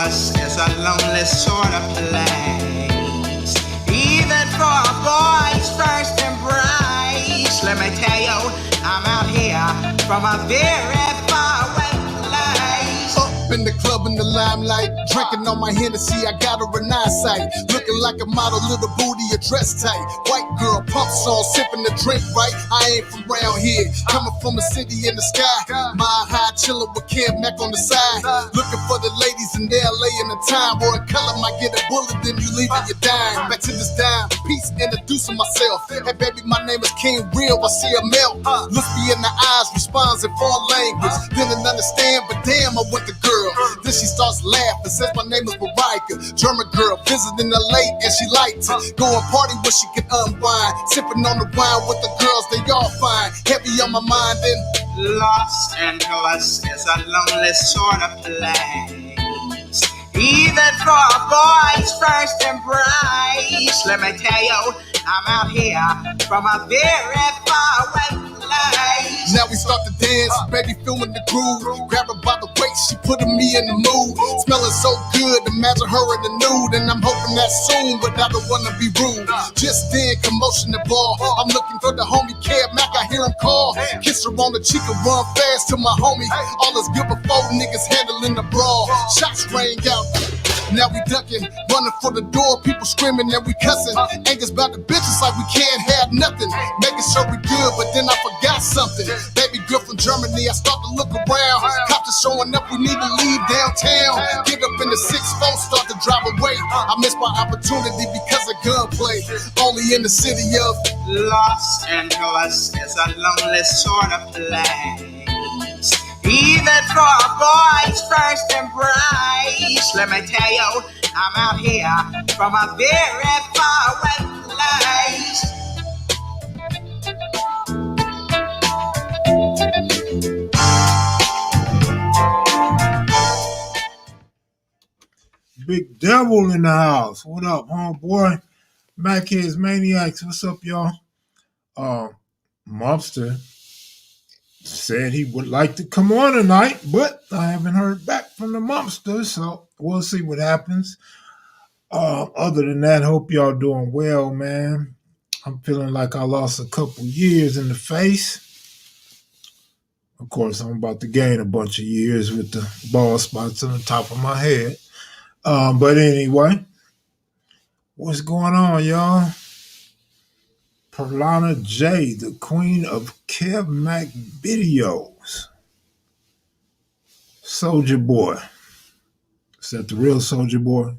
us is a lonely sort of place, even for a boy's first embrace. Let me tell you, I'm out here from a very far away place. Up in the club in the limelight, drinking on my Hennessy, I got her in eyesight. Looking like a model, little booty, a dress tight. White girl, pump song, sipping the drink right. I ain't from round here, coming from a city in the sky. My high chillin' with KMV on the side. Looking for the ladies in LA in the time. Or a color might get a bullet, then you leaving your dime. Back to this dime, peace, introducing myself. Hey baby, my name is King Real, I see a melt. Look me in the eyes, responds in foreign language. Didn't understand, but damn, I went the girl. Then she starts laughing, says my name is Veronica. German girl, visiting LA and she liked it. Going party where she can unwind. Sipping on the wine with the girls, they all fine. Heavy on my mind and Los Angeles is a lonely sort of place, even for a boy's first embrace. Let me tell you, I'm out here from a very far away place. now we start to dance, baby feeling the groove. Grab her by the waist, she putting me in the mood. Smelling so good, imagine her in the nude. And I'm hoping that soon, but I don't wanna be rude. Just then, commotion the ball. I'm looking for the homie KMV, I hear him call. Kiss her on the cheek and run fast to my homie. All is good before niggas handling the brawl. Shots rang out. Now we ducking, running for the door, people screaming and we cussing. Anger's about the bitches like we can't have nothing. Making sure we good, but then I forgot something. Baby girl from Germany, I start to look around. Cops are showing up, we need to leave downtown. Get up in the 6-4, start to drive away. I missed my opportunity because of gunplay. Only in the city of Los Angeles is a lonely sort of place, even for a boy's first embrace. Let me tell you, I'm out here from a very far away place. Big Devil in the house. What up, homeboy? Back here's Maniacs. What's up, y'all? Mumpstah said he would like to come on tonight, but I haven't heard back from the Mumpstah, so we'll see what happens. Other than that, hope y'all doing well, man. I'm feeling like I lost a couple years in the face. Of course, I'm about to gain a bunch of years with the bald spots on the top of my head. But anyway, what's going on, y'all? Perlana J, the queen of KevMacvideos. Soldier Boy. Is that the real Soldier Boy?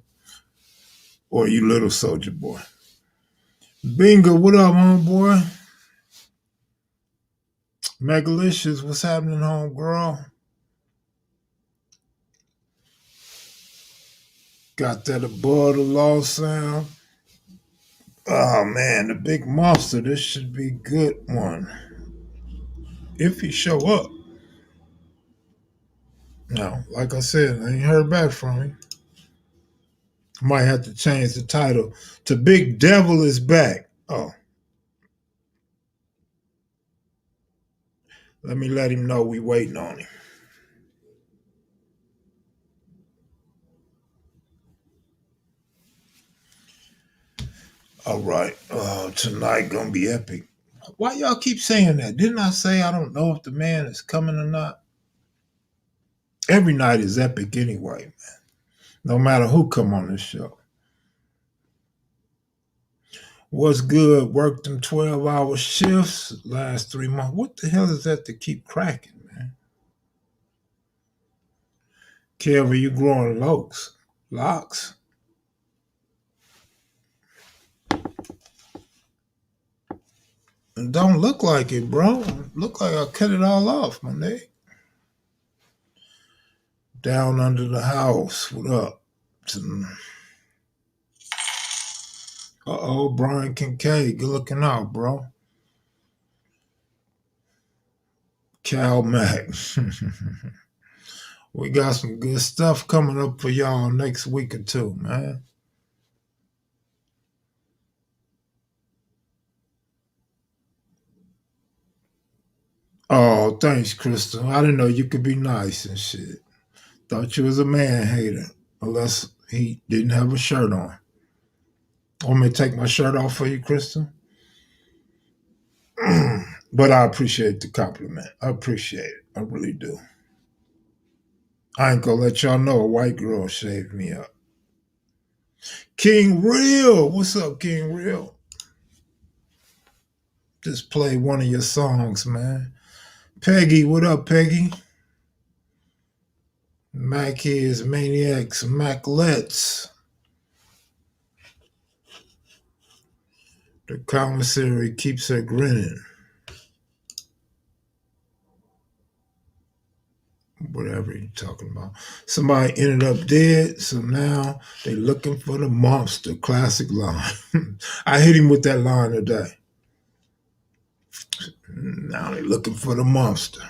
Or you little Soldier Boy? Bingo, what up, homeboy? Megalicious, what's happening, homegirl? Got that above the law sound. Oh man, the big monster. This should be a good one. If he show up. No, like I said, I ain't heard back from him. Might have to change the title to Big Devil is Back. Oh. Let me let him know we waiting on him. All right. Tonight gonna be epic. Why y'all keep saying that? Didn't I say I don't know if the man is coming or not? Every night is epic anyway, man. No matter who come on this show. What's good? Worked them 12-hour shifts last 3 months. What the hell is that to keep cracking, man? Kevin, you growing locks? It don't look like it, bro. Look like I cut it all off, my nigga. Down under the house. What up? Uh-oh, Brian Kincaid. Good looking out, bro. Cal Mac. We got some good stuff coming up for y'all next week or two, man. Oh, thanks, Crystal. I didn't know you could be nice and shit. Thought you was a man hater. unless he didn't have a shirt on. Want me to take my shirt off for you, Crystal? But I appreciate the compliment. I appreciate it. I really do. I ain't gonna let y'all know a white girl shaved me up. King Real, what's up, King Real? Just play one of your songs, man. Peggy, what up, Peggy? Mac is Maniacs, Maclets. The commissary keeps her grinning. Whatever you're talking about. Somebody ended up dead, so now they looking for the Mumpstah. Classic line. I hit him with that line today. Now they looking for the Mumpstah.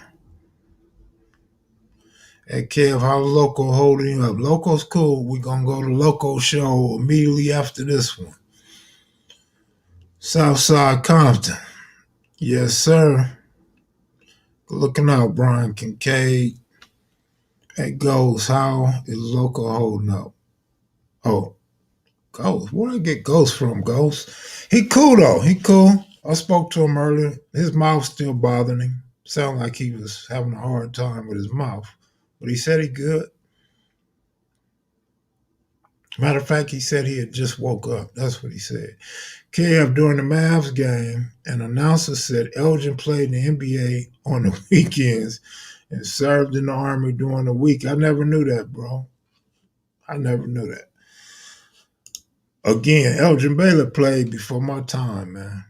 Hey, Kev, how's Loco holding up? Loco's cool. We're going to go to Loco show immediately after this one. Southside Compton. Yes, sir. Looking out, Brian Kincaid. Hey, Ghost, how is Loco holding up? Oh, Ghost. Where'd I get Ghost from, Ghost? He cool, though. He cool. I spoke to him earlier. His mouth still bothering him. Sounded like he was having a hard time with his mouth. But he said he good. Matter of fact, he said he had just woke up. That's what he said. Kev, during the Mavs game, an announcer said Elgin played in the NBA on the weekends and served in the Army during the week. I never knew that, bro. I never knew that. Again, Elgin Baylor played before my time, man.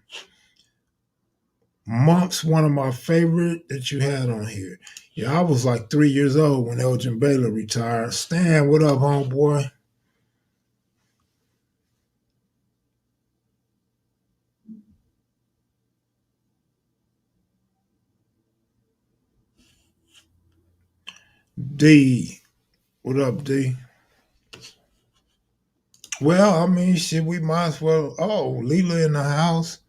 Mump's one of my favorite that you had on here. Yeah, I was like 3 years old when Elgin Baylor retired. Stan, what up, homeboy? D, what up, D? Well, I mean, shit, we might as well. Oh, Leela in the house.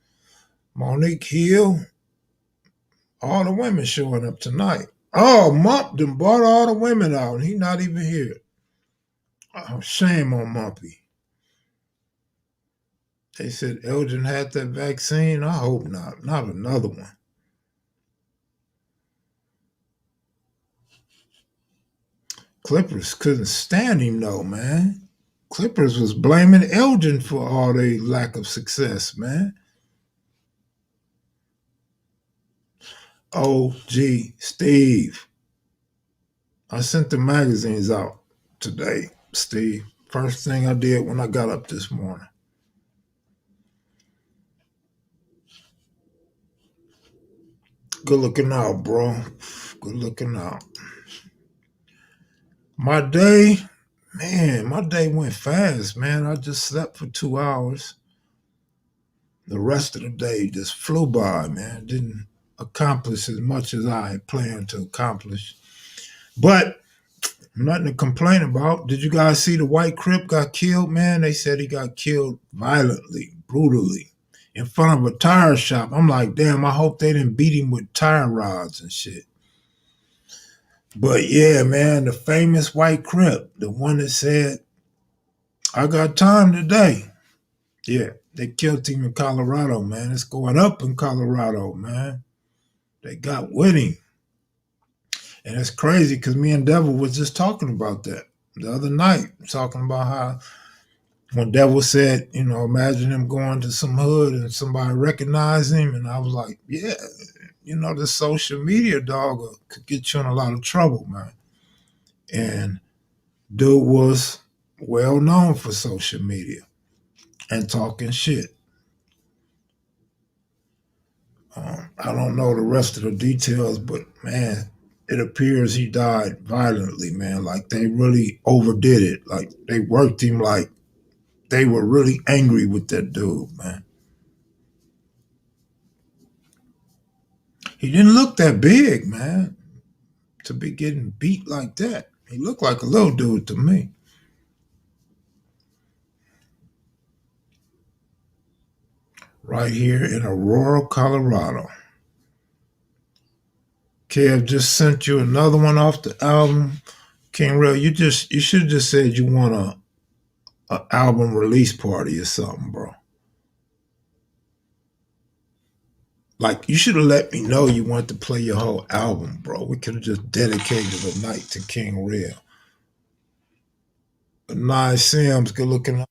Monique Hill. All the women showing up tonight. Oh, Mump done brought all the women out. He not even here. Oh, shame on Mumpy. They said Elgin had that vaccine. I hope not. Not another one. Clippers couldn't stand him though, man. Clippers was blaming Elgin for all their lack of success, man. OG Steve. I sent the magazines out today, Steve. First thing I did when I got up this morning. Good looking out, bro. Good looking out. My day went fast, man. I just slept for 2 hours. The rest of the day just flew by, man. Didn't accomplish as much as I had planned to accomplish. But nothing to complain about. Did you guys see the white Crip got killed, man? They said he got killed violently, brutally, in front of a tire shop. I'm like, damn, I hope they didn't beat him with tire rods and shit. But yeah, man, the famous white Crip, the one that said, I got time today. Yeah, they killed him in Colorado, man. It's going up in Colorado, man. They got with him. And it's crazy because me and Devil was just talking about that the other night, talking about how when Devil said, you know, imagine him going to some hood and somebody recognize him. And I was like, yeah, you know, the social media dog could get you in a lot of trouble, man. And dude was well known for social media and talking shit. I don't know the rest of the details, but man, it appears he died violently, man. Like they really overdid it. Like they worked him like they were really angry with that dude, man. He didn't look that big, man, to be getting beat like that. He looked like a little dude to me. Right here in Aurora, Colorado. Kev just sent you another one off the album King Real, you should have just said you want a album release party or something, bro. Like, you should have let me know you wanted to play your whole album, bro. We could have just dedicated a night to King Real. Nye Sims, good looking.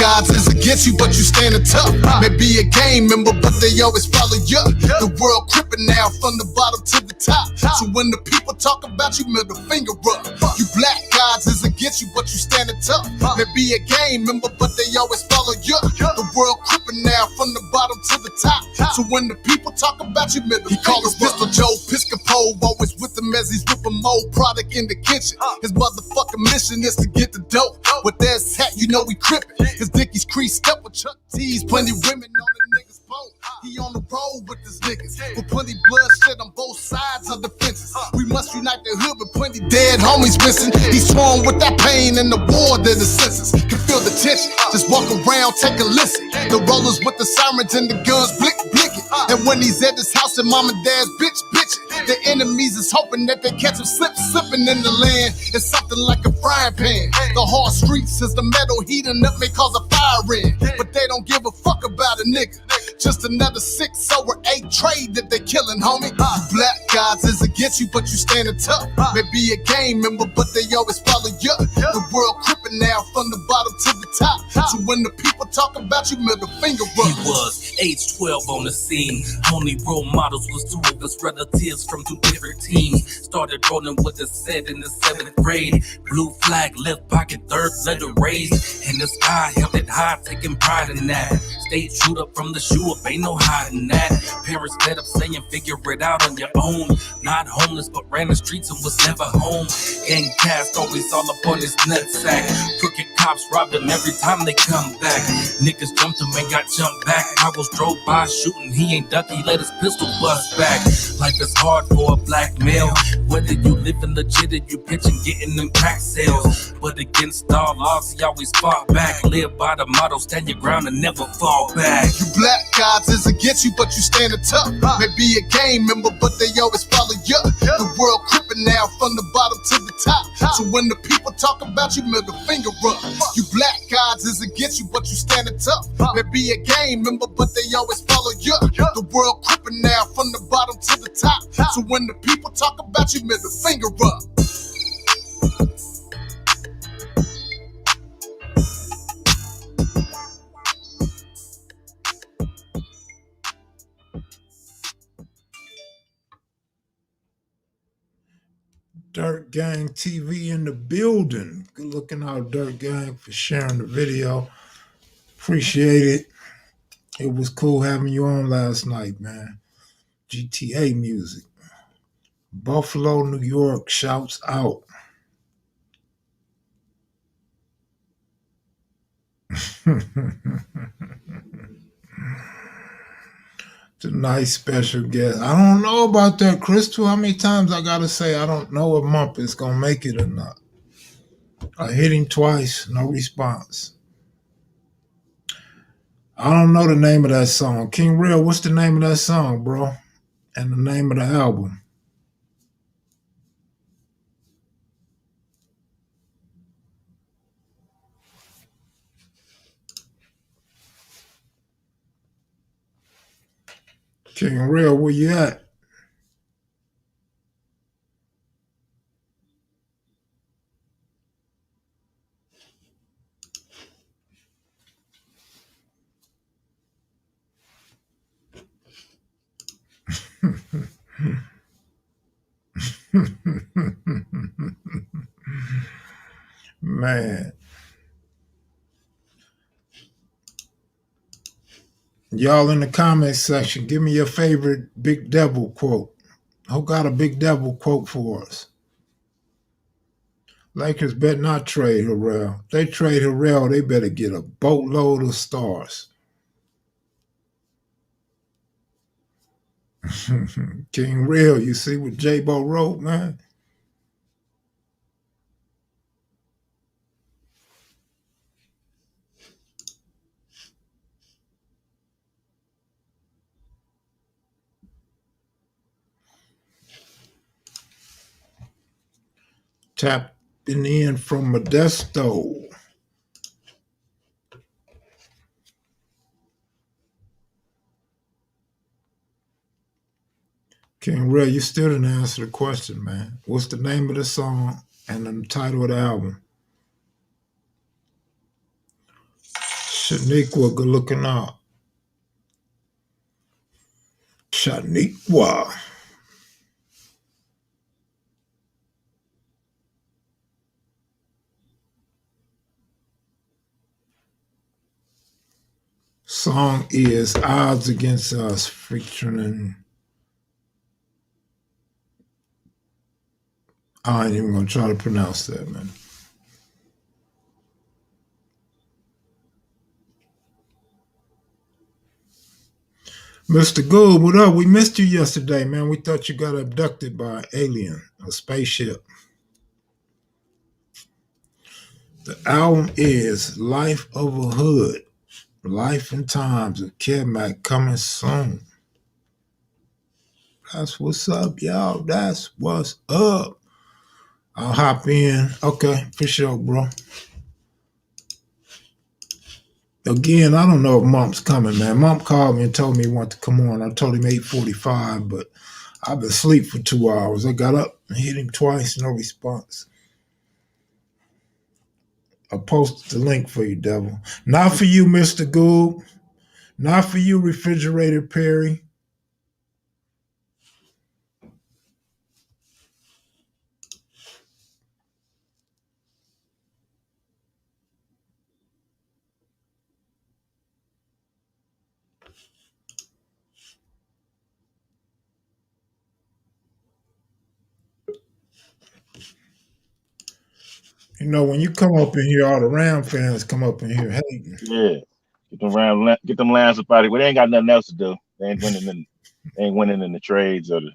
Odds is against you, but you standing tough. Maybe a gang member, but they always follow you. The world crippin' now from the bottom to the top. So when the people talk about you, middle finger up. You black gods is against you, but you standing tough. Maybe a gang member, but they always follow you. The world crippin' now from the bottom to the top. So when the people talk about you, middle he call us Pistol Joe Piscopo, always with him as he's whipping mold product in the kitchen. His motherfucking mission is to get the dope. With that hat, you know we crippin'. His Dickies creased up with Chuck T's, plenty women on the niggas' boat. He on the road with his niggas, with plenty bloodshed on both sides of the fences. We must unite the hood, but plenty dead homies missing. He's torn with that pain and the war that his senses can feel the tension. Just walk around, take a listen. The rollers with the sirens and the guns blinking. And when he's at his house and mom and dad's bitching, the enemies is hoping that they catch him slipping in the land. It's something like a frying pan. The hard streets is the metal heating up may cause a fire in, but they don't give a fuck about a nigga. Just another 6 or 8 trade that they killing, homie. Black gods is against you, but you standing tough. Maybe a gang member, but they always follow you. The world crippin' now from the bottom to the top. So when the people talk about you, middle finger up. He was age 12 on the scene. Only role models was 2 of his relatives from 2 different teams. Started rolling with a set in the 7th grade. Blue flag, left pocket, 3rd letter raised. In the sky, held it high, taking pride in that. Stayed shoot up from the shoe up, ain't no hiding that. Parents fed up saying, figure it out on your own. Not homeless, but ran the streets and was never home. Gang cast always all up on his nutsack. Crooked cops robbed him every time they come back. Niggas jumped him and got jumped back. I was drove by shooting, he ain't duck, he let his pistol bust back. Life is hard for a black male, whether you living legit or you pitching, getting them crack sales. But against all odds, he always fought back. Live by the motto, stand your ground and never fall back. You black gods is against you, but you standing tough. Maybe a gang member, but they always follow you. The world crippin' now from the bottom to the top. So when the people talk about you, middle finger up. You black gods is against you, but you standing tough. Maybe a gang member, but they always follow you. The world crippin' now from the bottom to the top. So when the people talk about you, middle finger up. Dirt Gang TV in the building. Good looking out, Dirt Gang, for sharing the video. Appreciate it. It was cool having you on last night, man. GTA music. Buffalo, New York, shouts out. Tonight's special guest. I don't know about that, Crystal. How many times I gotta say I don't know if Mump is gonna make it or not? I hit him twice, no response. I don't know the name of that song. King Real, what's the name of that song, bro? And the name of the album? King Real, where you at? Man. Y'all in the comment section, give me your favorite Big Devil quote. Who got a Big Devil quote for us? Lakers better not trade Harrell. If they trade Harrell, they better get a boatload of stars. King Real, you see what J-Bo wrote, man? Tapping in from Modesto. King Real, you still didn't answer the question, man. What's the name of the song and the title of the album? Shaniqua, good looking out. Shaniqua. Song is Odds Against Us, featuring. I ain't even gonna try to pronounce that, man. Mr. Gould, what up? We missed you yesterday, man. We thought you got abducted by an alien, a spaceship. The album is Life of a Hood, Life and Times of KevMac, coming soon. That's what's up, y'all. That's what's up. I'll hop in. Okay, for sure, bro. Again, I don't know if Mump's coming, man. Mump called me and told me he wanted to come on. I told him 8:45, but I've been asleep for 2 hours. I got up and hit him twice, no response. I posted the link for you, devil. Not for you, Mr. Gould. Not for you, Refrigerator Perry. You know, when you come up in here, all the Ram fans come up in here hating. Yeah. Get them Lambs up out of here. Well, they ain't got nothing else to do. They ain't winning in the trades or they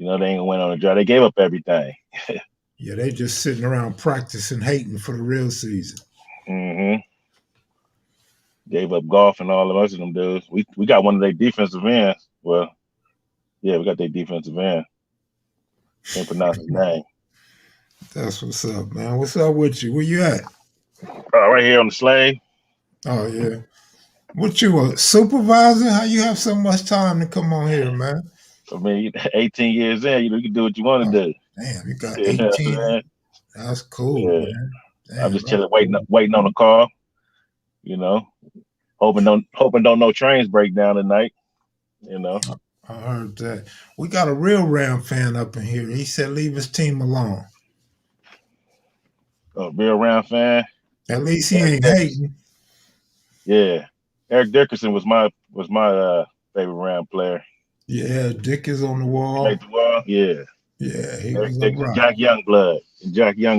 ain't gonna win on the draw. They gave up everything. Yeah, they just sitting around practicing hating for the real season. Mm-hmm. Gave up golf and all the rest of them dudes. We got one of their defensive ends. Well, yeah, we got their defensive end. Can't pronounce his name. That's what's up, man. What's up with you? Where you at? Right here on the slave. Oh, yeah. What, you a supervisor? How you have so much time to come on here, man? I mean, 18 years in, you can do what you want to do. Damn, you got 18. Yeah, that's cool, yeah. Man. Damn, I'm just chilling, waiting on the call. Hoping don't no trains break down tonight. I heard that. We got a real Ram fan up in here. He said leave his team alone. A real Ram fan. At least he ain't hating. Yeah, Eric Dickerson was my favorite Ram player. Yeah, Dick is on the wall. Yeah. Yeah, he Eric was Dickerson, Jack Youngblood.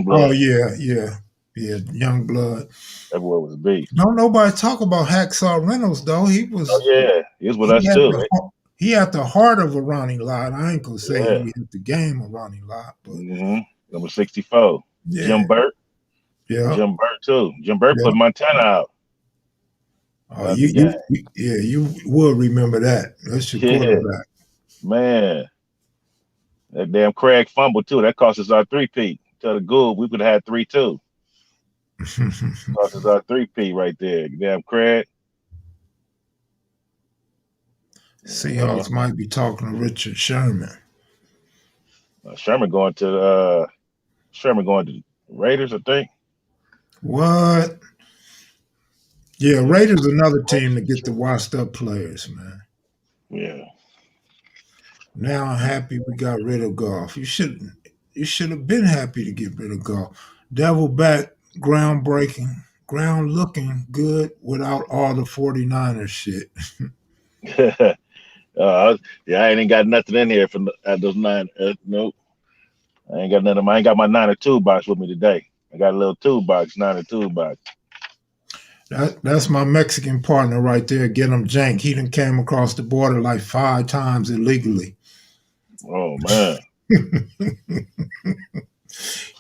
Oh yeah, Youngblood. That boy was a beast. Don't nobody talk about Hacksaw Reynolds though. He was. Oh yeah, he was with us too. He had the heart of a Ronnie Lott. I ain't gonna say he had the game of Ronnie Lott, but number 64. Yeah. Jim Burt. Yeah. Jim Burt too. Jim Burt put Montana out. Oh, you will remember that. That's your quarterback. Man. That damn Craig fumble too. That cost us our 3-peat. Tell the Gould we could have had 3-2. Cost us our 3-peat right there. Damn Craig. Seahawks might be talking to Richard Sherman. Sherman going to the Raiders, I think. What? Yeah, Raiders another team to get the washed up players, man. Yeah. Now I'm happy we got rid of Goff. You should have been happy to get rid of Goff. Devil back, groundbreaking, ground looking good without all the 49ers shit. I ain't got nothing in here from those 9. Nope. I ain't got nothing. I ain't got my 9er toolbox with me today. I got a little toolbox, 9er toolbox. That's my Mexican partner right there. Get him jank. He done came across the border like 5 times illegally. Oh man.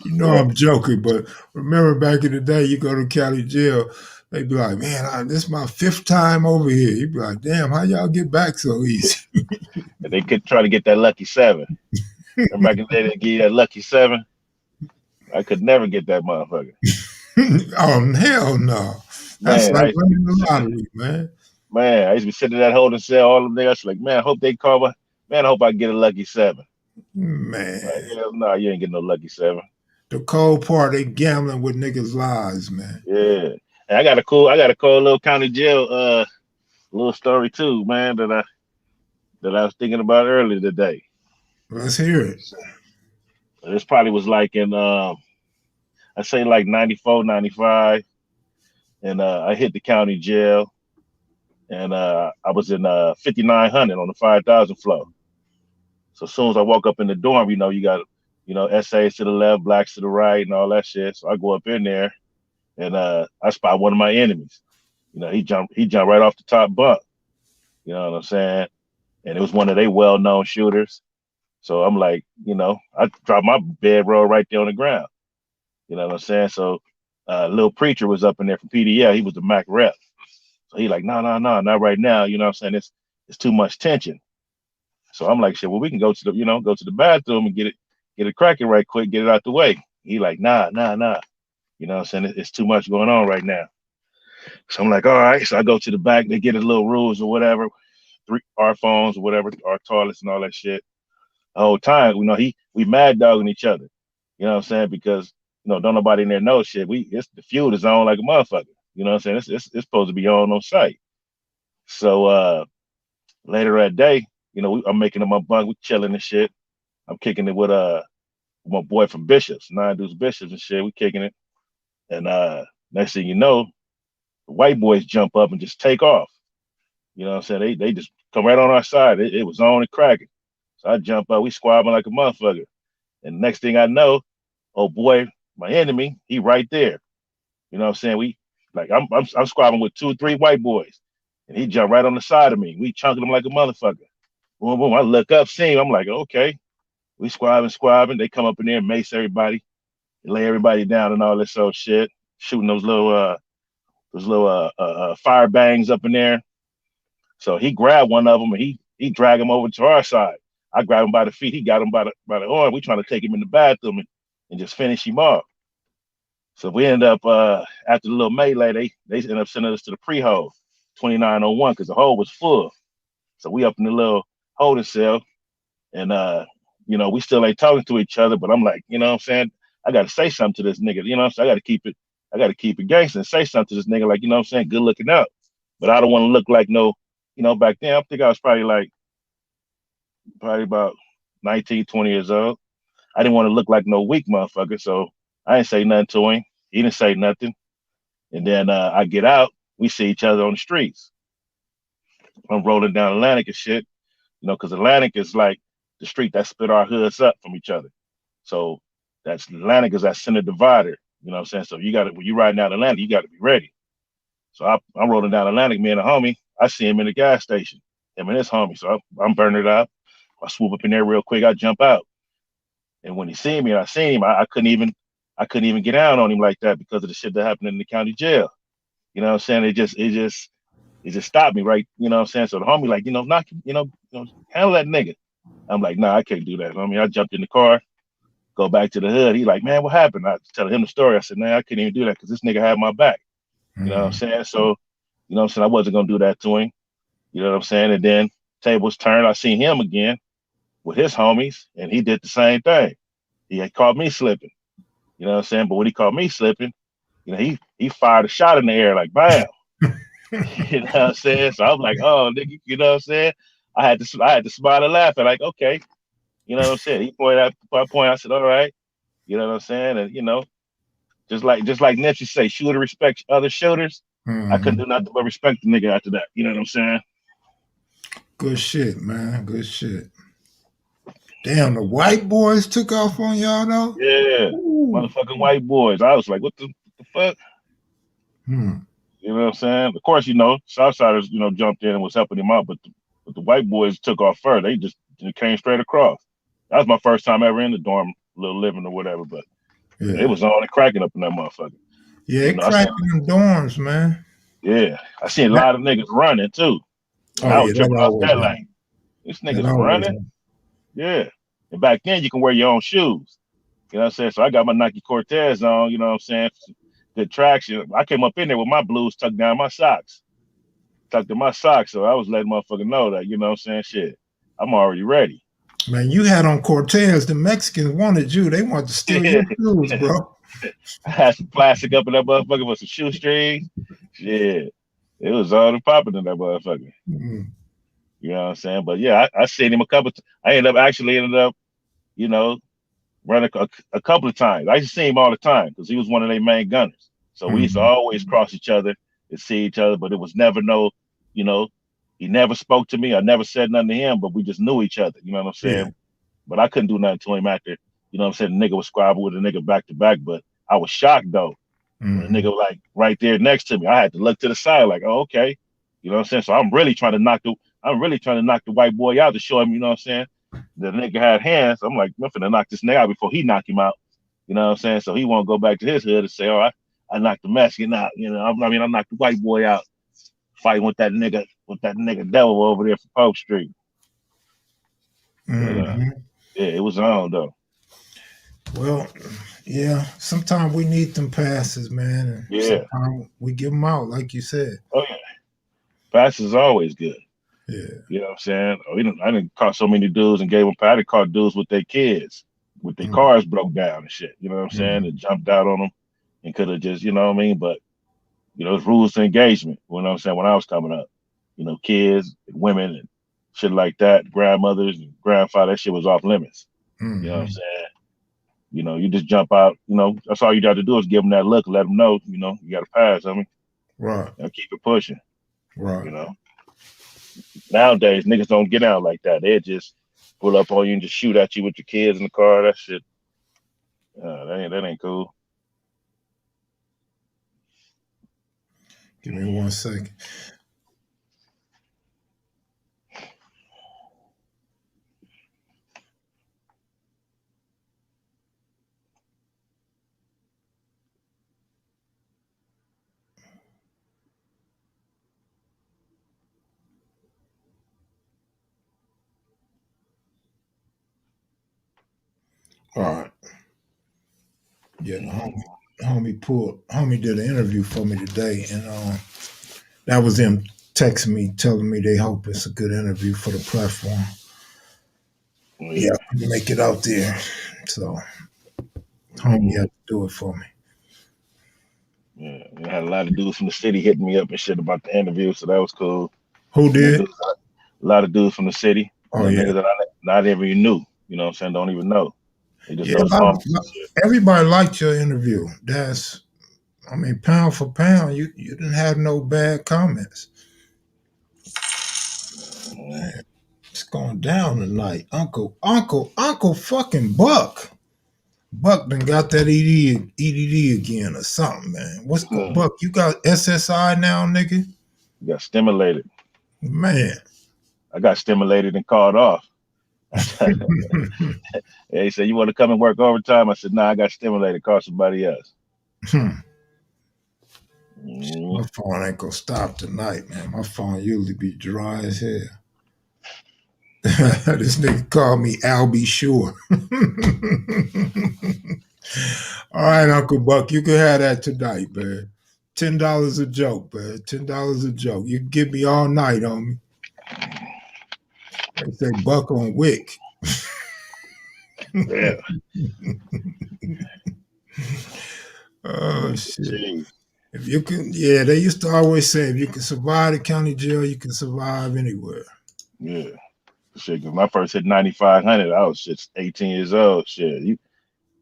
You know I'm joking, but remember back in the day, you go to county jail, they be like, man, this is my 5th time over here. You be like, damn, how y'all get back so easy? They could try to get that lucky 7. Remember back in the day, they give you that lucky 7. I could never get that motherfucker. Oh, hell no. That's Man, like winning the lottery, man. Man, I used to be sitting in that holding cell all them niggas. Like, man, I hope they call my man. I hope I get a lucky 7. Man, Like, hell no, you ain't getting no lucky 7. the cold part, they gambling with niggas' lives, man. Yeah, and I got a cool little county jail little story too, man. That I was thinking about earlier today. Let's hear it. This probably was like in I say like 94, 95, and I hit the county jail, and I was in 5900 on the 5,000 floor. So as soon as I walk up in the dorm, you got, essays to the left, blacks to the right, and all that shit. So I go up in there, and I spot one of my enemies. He jumped right off the top bunk. You know what I'm saying? And it was one of their well-known shooters. So I'm like, I dropped my bedroll right there on the ground. You know what I'm saying? So Lil Preacher was up in there from PDL. He was the MAC rep. So he like, no, not right now. You know what I'm saying? It's too much tension. So I'm like, shit, well, we can go to the bathroom and get it cracking right quick, get it out the way. He like, nah. You know what I'm saying? It's too much going on right now. So I'm like, all right. So I go to the back, they get his little rules or whatever, our phones or whatever, our toilets and all that shit. The whole time, we mad dogging each other. You know what I'm saying? Because, don't nobody in there know shit. The feud is on like a motherfucker. You know what I'm saying? It's supposed to be on site. So later that day, I'm making it my bunk, we chilling and shit. I'm kicking it with my boy from Bishops, 9 Deuce Bishops and shit. We kicking it. And next thing you know, the white boys jump up and just take off. You know what I'm saying? They just come right on our side. It was on and cracking. So I jump up, we squabbling like a motherfucker. And next thing I know, oh boy, my enemy, he right there. You know what I'm saying? I'm squabbling with 2 or 3 white boys. And he jumped right on the side of me. We chunking him like a motherfucker. Boom, boom. I look up, see him. I'm like, okay. We squabbing. They come up in there and mace everybody, lay everybody down and all this old shit, shooting those little fire bangs up in there. So he grabbed one of them and he dragged him over to our side. I grabbed him by the feet. He got him by the arm. We trying to take him in the bathroom and just finish him off. So we end up after the little melee, they ended up sending us to the pre-hole, 2901, because the hole was full. So we up in the little holding cell, and we still ain't talking to each other. But I'm like, you know what I'm saying? I got to say something to this nigga. You know what I'm saying? I got to keep it gangster and say something to this nigga. Like, you know what I'm saying? Good looking out. But I don't want to look like no, back then I think I was probably about 19, 20 years old. I didn't want to look like no weak motherfucker. So I didn't say nothing to him. He didn't say nothing. And then I get out. We see each other on the streets. I'm rolling down Atlantic and shit, because Atlantic is like the street that split our hoods up from each other. So Atlantic is that center divider. You know what I'm saying? So when you riding down Atlantic, you got to be ready. So I'm rolling down Atlantic, me and a homie. I see him in the gas station, him and his homie. So I'm burning it up. I swoop up in there real quick. I jump out. And when he seen me, I couldn't even get down on him like that because of the shit that happened in the county jail. You know what I'm saying? It just stopped me, right? You know what I'm saying? So the homie like, knock him, handle that nigga. I'm like, nah, I can't do that. I jumped in the car, go back to the hood. He like, man, what happened? I tell him the story. I said, man, I couldn't even do that because this nigga had my back. You know what I'm saying? So, I wasn't gonna do that to him. You know what I'm saying? And then tables turned. I seen him again with his homies, and he did the same thing. He had caught me slipping. You know what I'm saying? But when he caught me slipping, he fired a shot in the air like bam. You know what I'm saying? So I was like, oh, nigga, you know what I'm saying? I had to smile and laugh and like, okay. You know what I'm saying? He pointed out my point. I said, all right. You know what I'm saying? And just like Nipsey say, shooter respect other shooters. I couldn't do nothing but respect the nigga after that. You know what I'm saying? Good shit, man. Good shit. Damn, the white boys took off on y'all though? Yeah. Ooh. Motherfucking white boys. I was like, what the fuck? You know what I'm saying? Of course, Southsiders, jumped in and was helping him out, but the white boys took off first. They just came straight across. That was my first time ever in the dorm, little living or whatever. But it was on and cracking up in that motherfucker. Yeah, it cracking in dorms, man. Yeah, I seen a lot of niggas running too. And I was tripping off that lane. This niggas running. Yeah. And back then you can wear your own shoes. You know what I'm saying? So I got my Nike Cortez on, you know what I'm saying? Good traction. I came up in there with my blues tucked down my socks. Tucked in my socks. So I was letting motherfucker know that, you know what I'm saying? Shit, I'm already ready. Man, you had on Cortez. The Mexicans wanted you. They wanted to steal your shoes, bro. I had some plastic up in that motherfucker with some shoestrings. Yeah. It was all the popping in that motherfucker. Mm-hmm. You know what I'm saying? But yeah, I seen him a couple times. I ended up, running a couple of times. I used to see him all the time because he was one of their main gunners. So we used to always cross each other and see each other, but it was never he never spoke to me. I never said nothing to him, but we just knew each other. You know what I'm saying? Yeah. But I couldn't do nothing to him after, you know what I'm saying? The nigga was squabbling with a nigga back to back, but I was shocked though. The nigga was like right there next to me. I had to look to the side like, oh, okay. You know what I'm saying? So I'm really trying to knock the white boy out to show him, you know what I'm saying? The nigga had hands. I'm like, I'm finna knock this nigga out before he knock him out. You know what I'm saying? So he won't go back to his hood and say, oh, I knocked the Mexican out. You know, I knocked the white boy out fighting with that nigga devil over there for Pope Street. But, yeah, it was on though. Well, yeah, sometimes we need them passes, man. And sometimes we give them out, like you said. Oh, yeah. Passes is always good. Yeah. You know what I'm saying? I didn't caught so many dudes and gave them pass. I caught dudes with their kids, with their cars broke down and shit. You know what I'm saying? And jumped out on them and could have just, you know what I mean? But, it's rules to engagement. You know what I'm saying? When I was coming up, kids, and women and shit like that, grandmothers and grandfather, that shit was off limits. You know what I'm saying? You just jump out, that's all you got to do is give them that look, let them know, you got to pass. Right. And keep it pushing. Right. Nowadays, niggas don't get out like that. They just pull up on you and just shoot at you with your kids in the car. That shit, that ain't cool. Give me 1 second. All right. Yeah, the homie did an interview for me today, and that was them texting me, telling me they hope it's a good interview for the platform. Yeah, make it out there. So, homie had to do it for me. Yeah, I had a lot of dudes from the city hitting me up and shit about the interview, so that was cool. Who did? A lot of dudes from the city. Oh, yeah. Niggas that I not even knew. You know what I'm saying? Don't even know. They just everybody liked your interview. Pound for pound, you didn't have no bad comments. Man, it's going down tonight. Uncle fucking Buck. Buck done got that EDD again or something, man. What's going Buck? You got SSI now, nigga? You got stimulated. Man. I got stimulated and called off. He said, you want to come and work overtime? I said, nah, I got stimulated. Call somebody else. My phone ain't gonna stop tonight, man. My phone usually be dry as hell. This nigga called me Albie Shore. All right, Uncle Buck, you can have that tonight, man. $10 a joke, man. $10 a joke. You can give me all night, homie. They say Buck on Wick. Yeah. Oh, shit. Jeez. If you can, they used to always say, if you can survive the county jail, you can survive anywhere. Yeah. Shit, when I first hit 9,500, I was just 18 years old. Shit,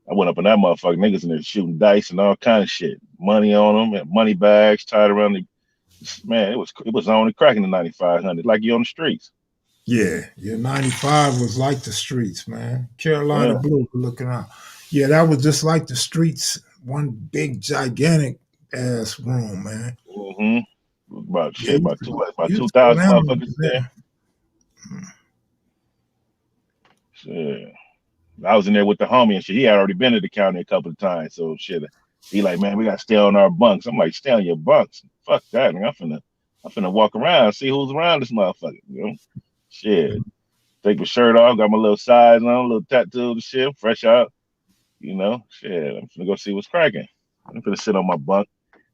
I went up in that motherfucker. Niggas in there shooting dice and all kind of shit. Money on them, money bags tied around the. Man, it was only cracking the 9,500, like you on the streets. Yeah, 95 was like the streets, man. Carolina Blue looking out. Yeah, that was just like the streets. One big gigantic ass room, man. About Yeah, about you used to go 2,000 down motherfuckers there. Shit. I was in there with the homie and shit. He had already been to the county a couple of times. So shit. He like, man, we gotta stay on our bunks. I'm like, stay on your bunks. Fuck that. Man. I'm finna walk around, see who's around this motherfucker. You know? Shit. Take my shirt off, got my little size on, a little tattoo and shit, fresh out. You know, shit. I'm finna go see what's cracking. I'm finna sit on my bunk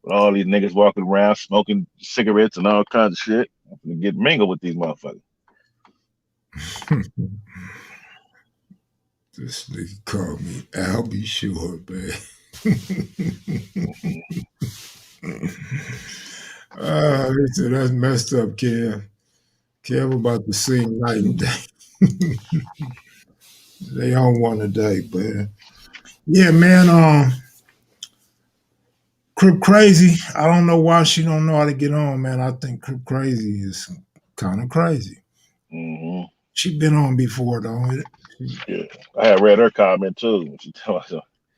with all these niggas walking around smoking cigarettes and all kinds of shit. I'm finna get mingled with these motherfuckers. This nigga called me Albie Short, man. He said, that's messed up, Kev. Kev about to sing night and day. They on one a day, but yeah, man. Crip Crazy. I don't know why she don't know how to get on, man. I think Crip Crazy is kind of crazy. Mm-hmm. She been on before, though. Yeah, I had read her comment too. She told us,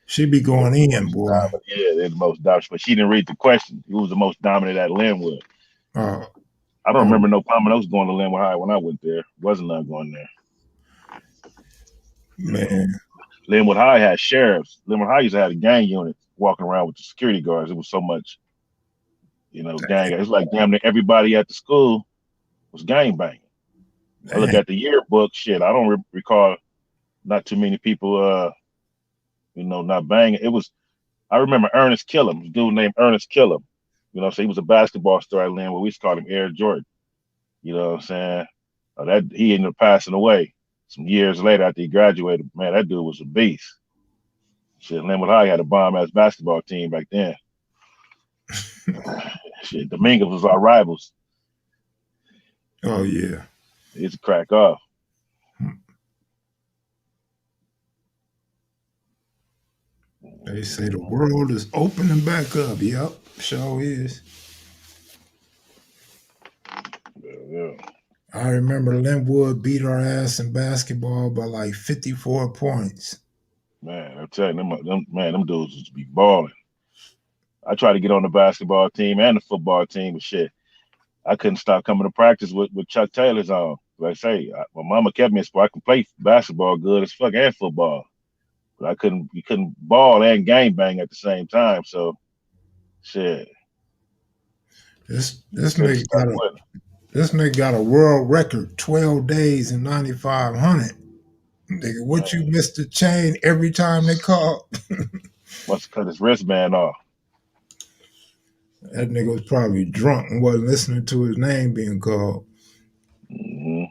She be going in, boy. yeah, they're the most dominant, but she didn't read the question. Who was the most dominant at Linwood? I don't remember no Pomeroy's going to Linwood High when I went there. Wasn't none going there. Man. Linwood High had sheriffs. Linwood High used to have a gang unit walking around with the security guards. It was so much, gang. It's like damn near everybody at the school was gang banging. I look at the yearbook, shit. I don't recall not too many people, not banging. I remember Ernest Killam, a dude named Ernest Killam. So he was a basketball star at Linwood. We used to call him Air Jordan. You know what I'm saying? He ended up passing away some years later after he graduated. Man, that dude was a beast. Shit, Linwood High had a bomb-ass basketball team back then. Shit, Dominguez was our rivals. Oh, yeah. He used to crack off. They say the world is opening back up. Yep, sure is. Yeah. I remember Linwood beat our ass in basketball by like 54 points. Man, I'm telling you, them dudes used to be balling. I tried to get on the basketball team and the football team, but shit, I couldn't stop coming to practice with Chuck Taylor's on. Like I say, my mama kept me in sport. I can play basketball good as fuck and football, but you couldn't ball and game bang at the same time. So, shit. This nigga got a world record, 12 days and 9,500. Nigga, what you missed the chain every time they called? Must have cut his wristband off. That nigga was probably drunk and wasn't listening to his name being called. Mm-hmm.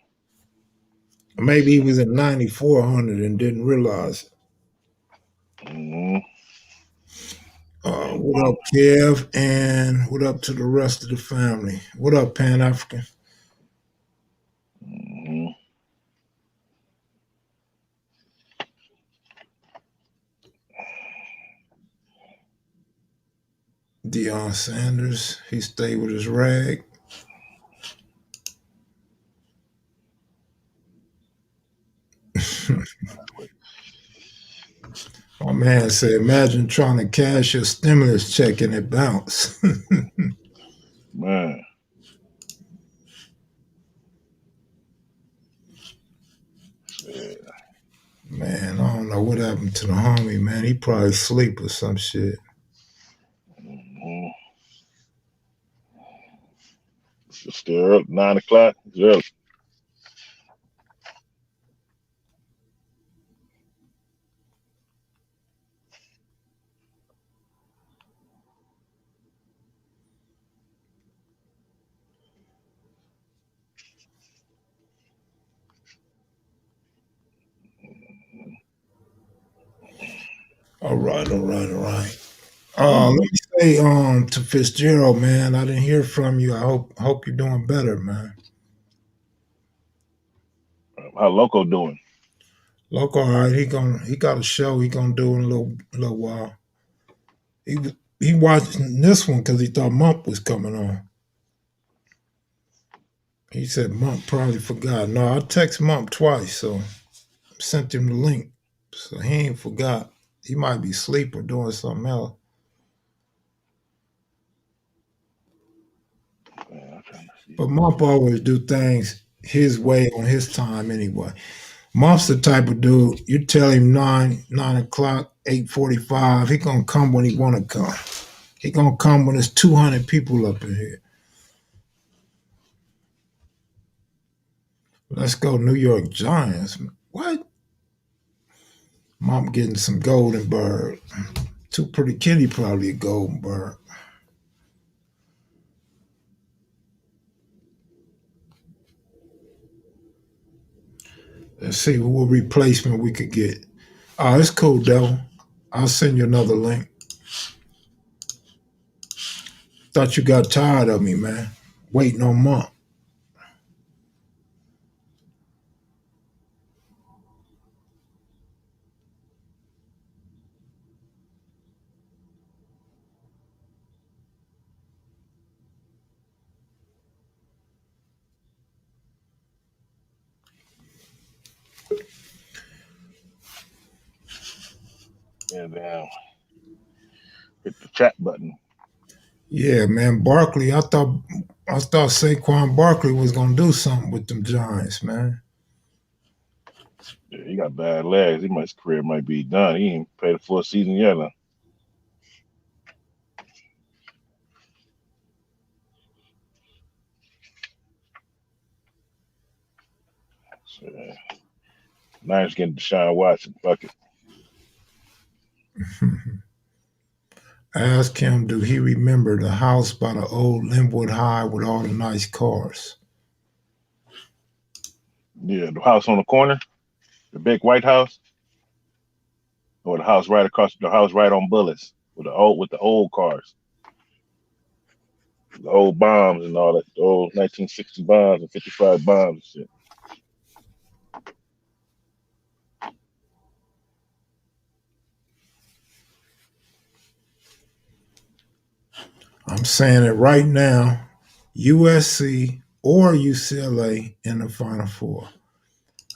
Maybe he was at 9,400 and didn't realize it. Mm-hmm. What up, Kev? And what up to the rest of the family? What up, Pan-African? Mm-hmm. Deion Sanders, he stayed with his rag. My man said, imagine trying to cash your stimulus check and it bounce. Man. Yeah. Man, I don't know what happened to the homie, man. He probably asleep or some shit. Mm-hmm. It's still early, 9 o'clock. It's early. All right. Let me say to Fitzgerald, man, I didn't hear from you. I hope you're doing better, man. How Loco doing? Loco, all right. He got a show he gonna do in a little while. He watched this one because he thought Mump was coming on. He said Mump probably forgot. No, I text Mump twice, so sent him the link. So he ain't forgot. He might be asleep or doing something else. But Mump always do things his way on his time anyway. Mump's the type of dude, you tell him 9 o'clock, 8:45, he gonna come when he wanna come. He gonna come when there's 200 people up in here. Let's go New York Giants. What? Mom getting some Goldenberg. Too pretty kitty, probably a Goldenberg. Let's see what replacement we could get. Oh, it's cool, Devil. I'll send you another link. Thought you got tired of me, man. Waiting on Mump. Yeah, damn. Hit the chat button. Yeah, man. Barkley, I thought Saquon Barkley was gonna do something with them Giants, man. Yeah, he got bad legs. His career might be done. He ain't played a full season yet. Huh? So, Niners getting Deshaun Watson. Fuck it. Ask him, do he remember the house by the old Linwood High with all the nice cars? Yeah, the house on the corner, the big white house, or the house right across the house right on Bullets with the old cars, the old bombs and all that, the old 1960 bombs and 55 bombs and shit. I'm saying it right now, USC or UCLA in the Final Four.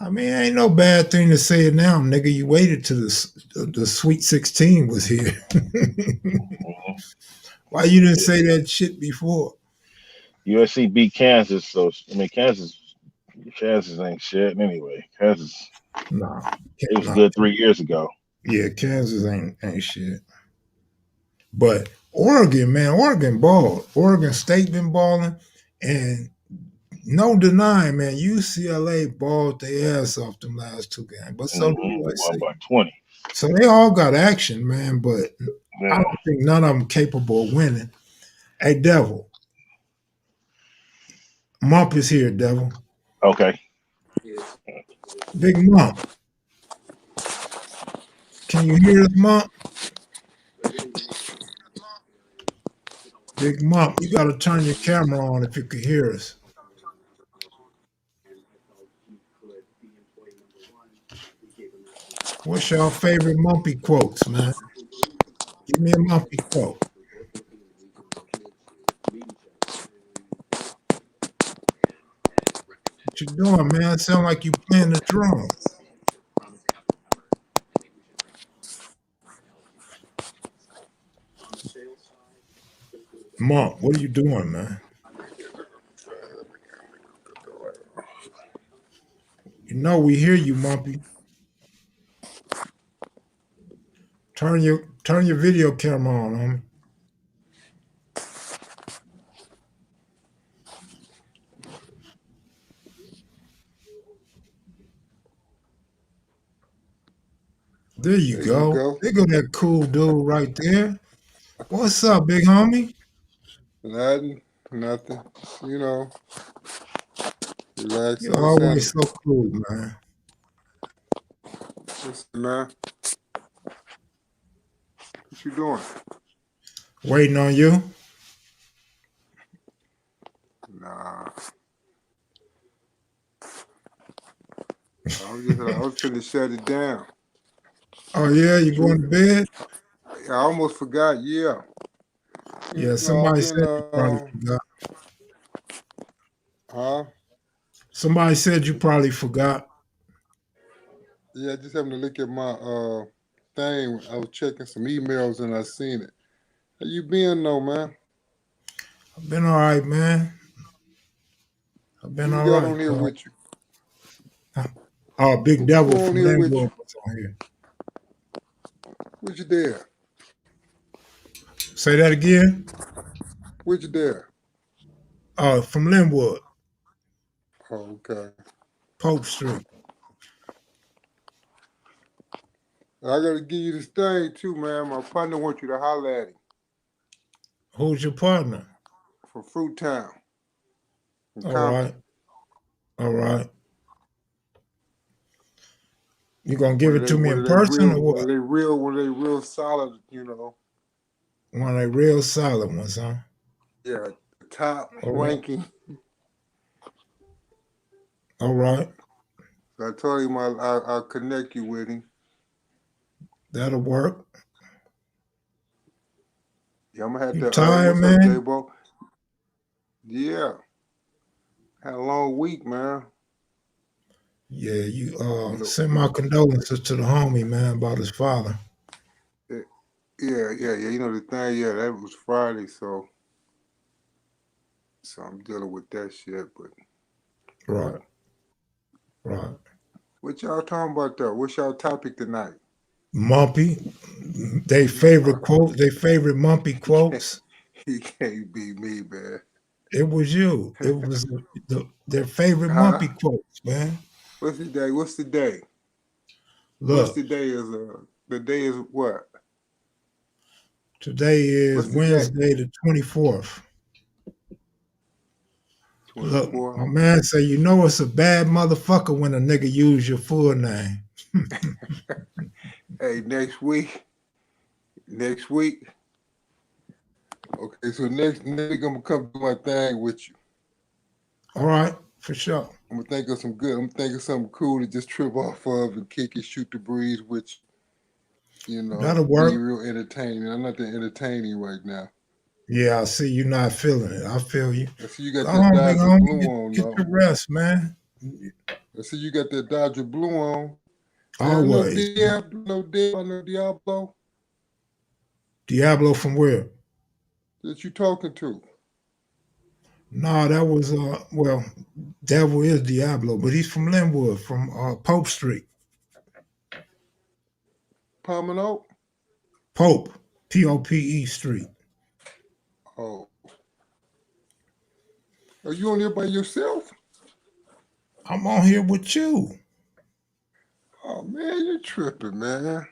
I mean, ain't no bad thing to say it now, nigga. You waited till the Sweet 16 was here. Why you didn't say that shit before? USC beat Kansas, so I mean Kansas ain't shit anyway. Kansas, Nah, it was good 3 years ago. Yeah, Kansas ain't shit. But Oregon, man, Oregon balled. Oregon State been balling, and no denying, man, UCLA balled their ass off them last two games. But so did USC. About 20. So they all got action, man, but Yeah. I don't think none of them capable of winning. Hey, Devil. Mump is here, Devil. Okay. Big Mump. Can you hear us, Mump? Big Mump, you got to turn your camera on if you can hear us. What's your favorite Mumpy quotes, man? Give me a Mumpy quote. What you doing, man? It sound like you playing the drum. Mump, what are you doing, man? You know we hear you, Mumpy. Turn your video camera on, homie. There you go. There go that cool dude right there. What's up, big homie? Nothing. You know, relax. You're always so cool, man. Listen, man. What you doing? Waiting on you? Nah. I was finna shut it down. Oh yeah, you going to bed? I almost forgot. Yeah. Yeah, somebody said you probably forgot. Huh? Somebody said you probably forgot. Yeah, just having to look at my thing. I was checking some emails and I seen it. How you been though, man? I've been all right, man. I've been Who all you got right. on here with you? Big Devil Who on from here with Linwood you? was on here. What you there? Say that again. What you there? From Linwood, Oh, okay. Pope Street. I gotta give you this thing too, man. My partner wants you to holler at him Who's your partner? from Fruit Town. From All Compton. right. All right. You gonna give it to me in person or what? One of they real solid, you know. One of the real solid ones, huh? Yeah, top All right. ranking. All right. So I told him I'll connect you with him. That'll work. Yeah, I'm gonna have You to. tired, What's up, man? J-Bo? Yeah, had a long week, man. Yeah, you send my condolences to the homie, man, about his father. Yeah. You know the thing. Yeah, that was Friday, so I'm dealing with that shit. But Right. what y'all talking about though? What's y'all topic tonight? Mumpy, they favorite quote, they favorite Mumpy quotes. He can't be me, man. It was you. It was their favorite Huh? Mumpy quotes, man. What's the day? What's the day? Look, The day is what? today is What's the Wednesday the 24th. 24? Look, my man say, you know it's a bad motherfucker when a nigga use your full name. Hey, next week. Okay, so next week I'm gonna come do my thing with you. All right, for sure. I'm gonna think of something cool to just trip off of and kick and shoot the breeze with you. You know, That'll work. be real entertaining. I'm not that entertaining right now. Yeah, I see you not feeling it. I feel you. I see you got Go that on, Dodger nigga, blue on, get though. the rest, man. I see you got that Dodger blue on. Always. No Diablo. Diablo from where? That you talking to? No, that was Devil is Diablo, but he's from Linwood, from Pope Street. Pomino? Pope, Pope Street. Oh. Are you on there by yourself? I'm on here with you. Oh man, you're tripping, man.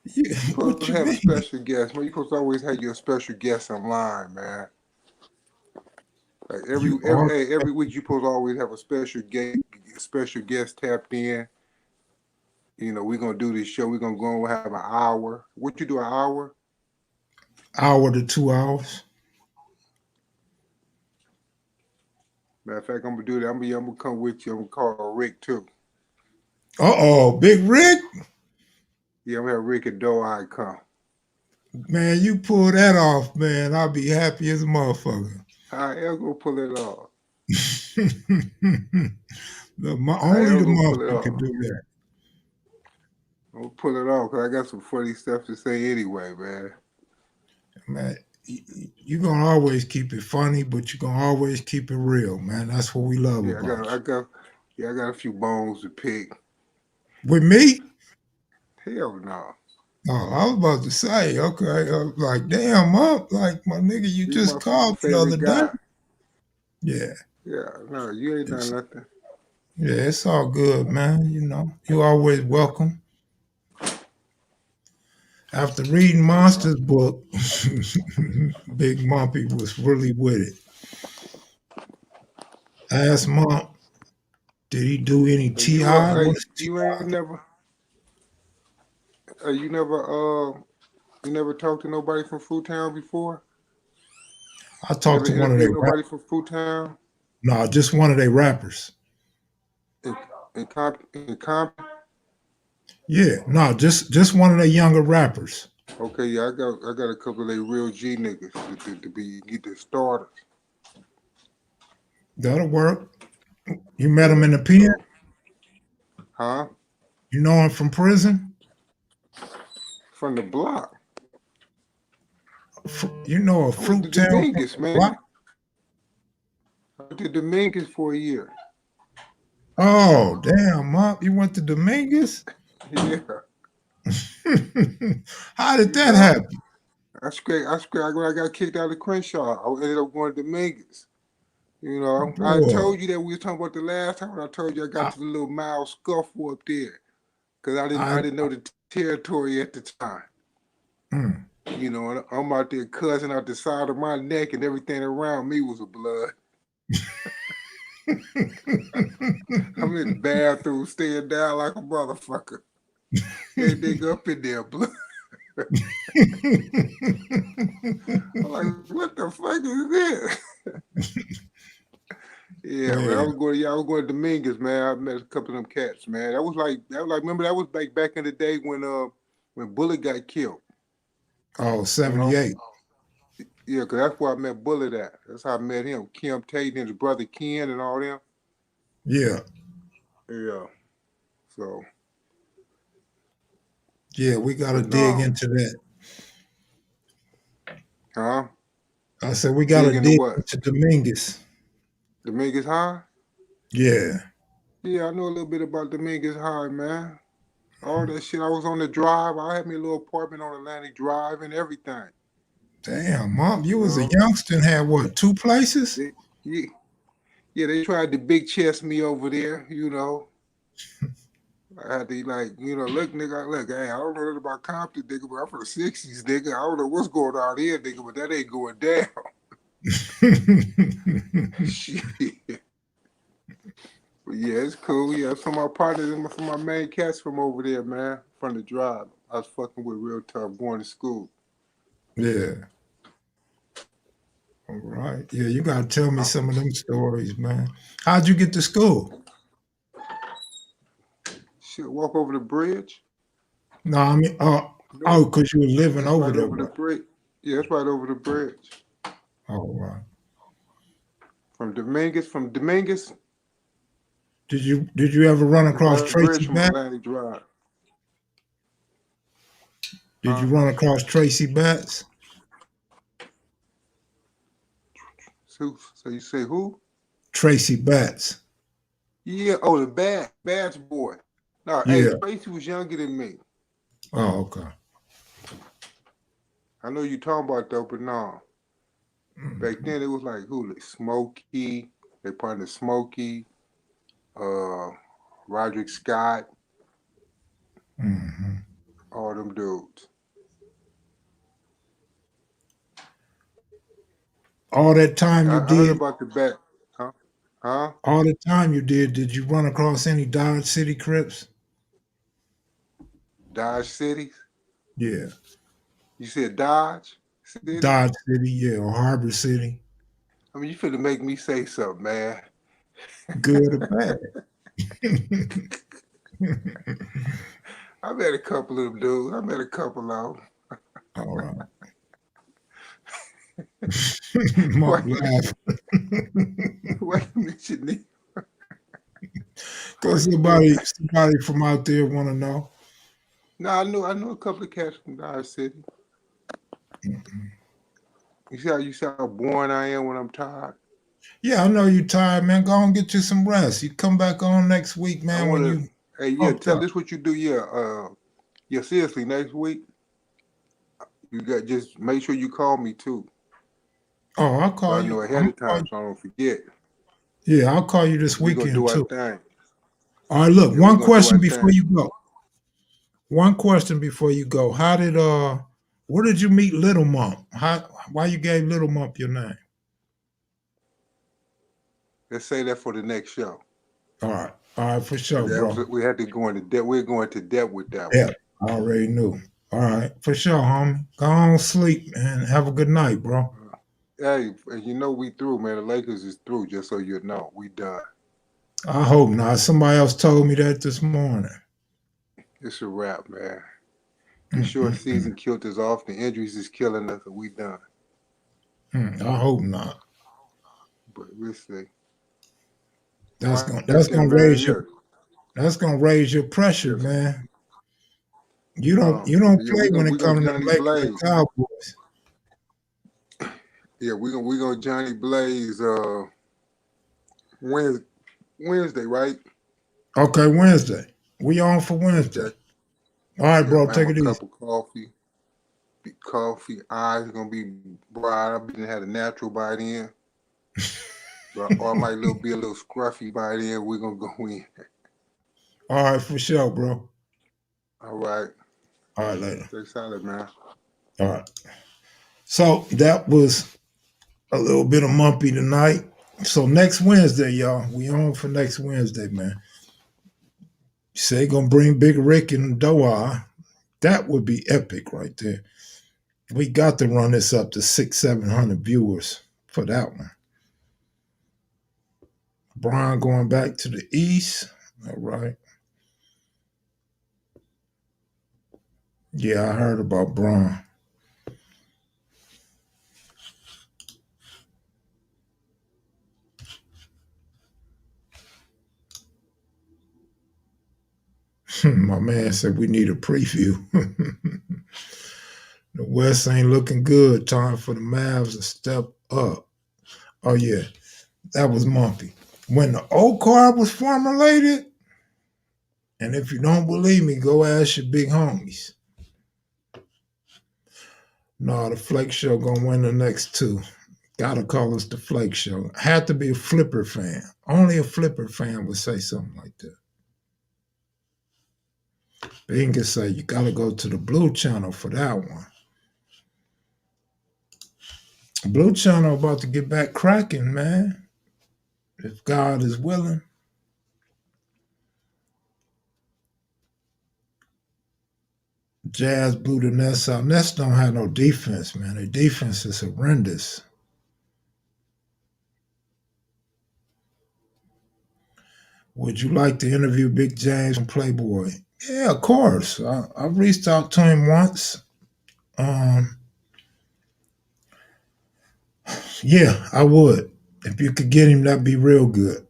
Yeah, what you have mean? a special guest, man. You supposed to always have your special guest online, man. Like every week, you supposed to always have a special guest tapped in. You know, we're gonna do this show. We're gonna go and have an hour. What you do, an hour? Hour to 2 hours. Matter of fact, I'm gonna do that. I'm gonna come with you. I'm gonna call Rick too. Big Rick. Yeah, I'm gonna have Rick and Doe come. Man, you pull that off, man. I'll be happy as a motherfucker. I am gonna pull it off. Only the motherfucker can do that. I'm gonna pull it off because I got some funny stuff to say anyway, man. Man, you're gonna always keep it funny, but you're gonna always keep it real, man. That's what we love about I got a few bones to pick. With me? Hell no. Oh, I was about to say, okay, like, damn, Mump, like, my nigga, you just called the other day. Yeah. Yeah, no, you ain't done nothing. Yeah, it's all good, man. You know, you're always welcome. After reading Monster's book, Big Mumpy was really with it. I asked Mump, did he do any T.I.? You never talked to nobody from Fruit Town before? I talked to one of their nobody from Fruit Town? No, just one of their rappers. In Compton? Yeah, no, just one of their younger rappers. Okay, yeah, I got a couple of their real G niggas to get the starters. That'll work. You met him in the pen? Huh? You know him from prison? From the block. You know a Fruit Town Vegas, man. went to Dominguez for a year. Oh, damn, Mump. You went to Dominguez? Yeah. How did that happen? I when I got kicked out of Crenshaw, I ended up going to Dominguez. You know, I Boy. told you that we were talking about the last time. I told you I got to the little mild scuffle up there because I didn't know the territory at the time. Mm. You know, and I'm out there cussing out the side of my neck, and everything around me was a blood. I'm in the bathroom, staying down like a motherfucker. They dig up in there, blood. I'm like, what the fuck is this? Yeah, man. I was going to Dominguez, man. I met a couple of them cats, man. That was like remember that was back in the day when Bullet got killed. Oh, 78. Yeah, because that's where I met Bullet at. That's how I met him. Kim Tate and his brother Ken and all them. Yeah. Yeah. So. Yeah, we got to dig into that. Huh? I said we got to dig into Dominguez. Dominguez High? Yeah. Yeah, I know a little bit about Dominguez High, man. All that shit. I was on the drive. I had me a little apartment on Atlantic Drive and everything. Damn, Mom, you was a youngster and had what, 2 places? Yeah, they tried to big chest me over there, you know. I had to look, nigga, hey, I don't know nothing about Compton, nigga, but I'm from the 60s, nigga. I don't know what's going on here, nigga, but that ain't going down. Shit. But yeah, it's cool. Yeah, some of my partners and some of my main cats from over there, man, from the drive. I was fucking with real tough going to school. Yeah. All right. Yeah, you got to tell me some of them stories, man. How'd you get to school? Shit, walk over the bridge? No, I mean, because you were living over there. Over the bridge. Yeah, it's right over the bridge. All right. From Dominguez. Did you ever run across Tracy Batts? Did you run across Tracy Batts? So you say who? Tracy Batts. Yeah, the Batts boy. No, yeah. Hey, Tracy was younger than me. Oh, okay. I know you talking about though, but no. Back then it was like who? Like Smokey. They partnered Smokey. Roderick Scott. Mm-hmm. All them dudes. All that time you I heard about the Bat. Huh? All the time you did you run across any Dodge City Crips? Dodge Cities? Yeah. You said Dodge City? Dodge City, yeah, or Harbor City. I mean, you finna make me say something, man. Good or bad? I met a couple of them dudes. I met a couple of them. All right. Mump laugh. Wait a minute, you need. Because somebody from out there want to know. No, I know a couple of cats from Dodge City. You see how boring I am when I'm tired? Yeah, I know you tired, man. Go on, get you some rest. You come back on next week, man. Tell this what you do. Yeah, seriously, next week you got just make sure you call me too. Oh, I'll call you. I know ahead of time so I don't forget. Yeah, I'll call you this weekend do too. Our thing. All right, look, one question before you go. One question before you go. Where did you meet Little Mump? Why you gave Little Mump your name? Let's say that for the next show. All right, for sure, bro. We had to go into depth. We're going to depth with that one. I already knew. All right, for sure, homie. Go on sleep and have a good night, bro. Hey, you know we through, man. The Lakers is through, just so you know. We done. I hope not. Somebody else told me that this morning. It's a wrap, man. The short season killed us off. The injuries is killing us, and we done. I hope not. But we'll see. That's gonna raise your pressure, man. You don't play when it comes to the Cowboys. Yeah, we gonna Johnny Blaze Wednesday, right? Okay, Wednesday. We on for Wednesday. Okay. All right, Yeah, bro. I'm Take having it a easy. cup of coffee. Eyes gonna be bright. I've been had a natural by then. Or I might be a little scruffy by then. We're gonna go in. All right, for sure, bro. All right. All right, later. Stay solid, man. All right. So that was a little bit of Mumpy tonight. So next Wednesday, y'all, we on for next Wednesday, man. Say gonna bring Big Rick and Doha. That would be epic right there. We got to run this up to 600-700 viewers for that one. Brian going back to the east. All right. Yeah, I heard about Brian. My man said we need a preview. The West ain't looking good. Time for the Mavs to step up. Oh, yeah. That was Mumpy. When the O card was formulated, and if you don't believe me, go ask your big homies. No, the Flake Show gonna win the next two. Gotta call us the Flake Show. Had to be a Flipper fan. Only a Flipper fan would say something like that. Bing can say you gotta go to the Blue Channel for that one. Blue Channel about to get back cracking, man. If God is willing. Jazz blew the Nets out. Nets don't have no defense, man. Their defense is horrendous. Would you like to interview Big James from Playboy? Yeah, of course. I've reached out to him once. Yeah, I would. If you could get him, that'd be real good.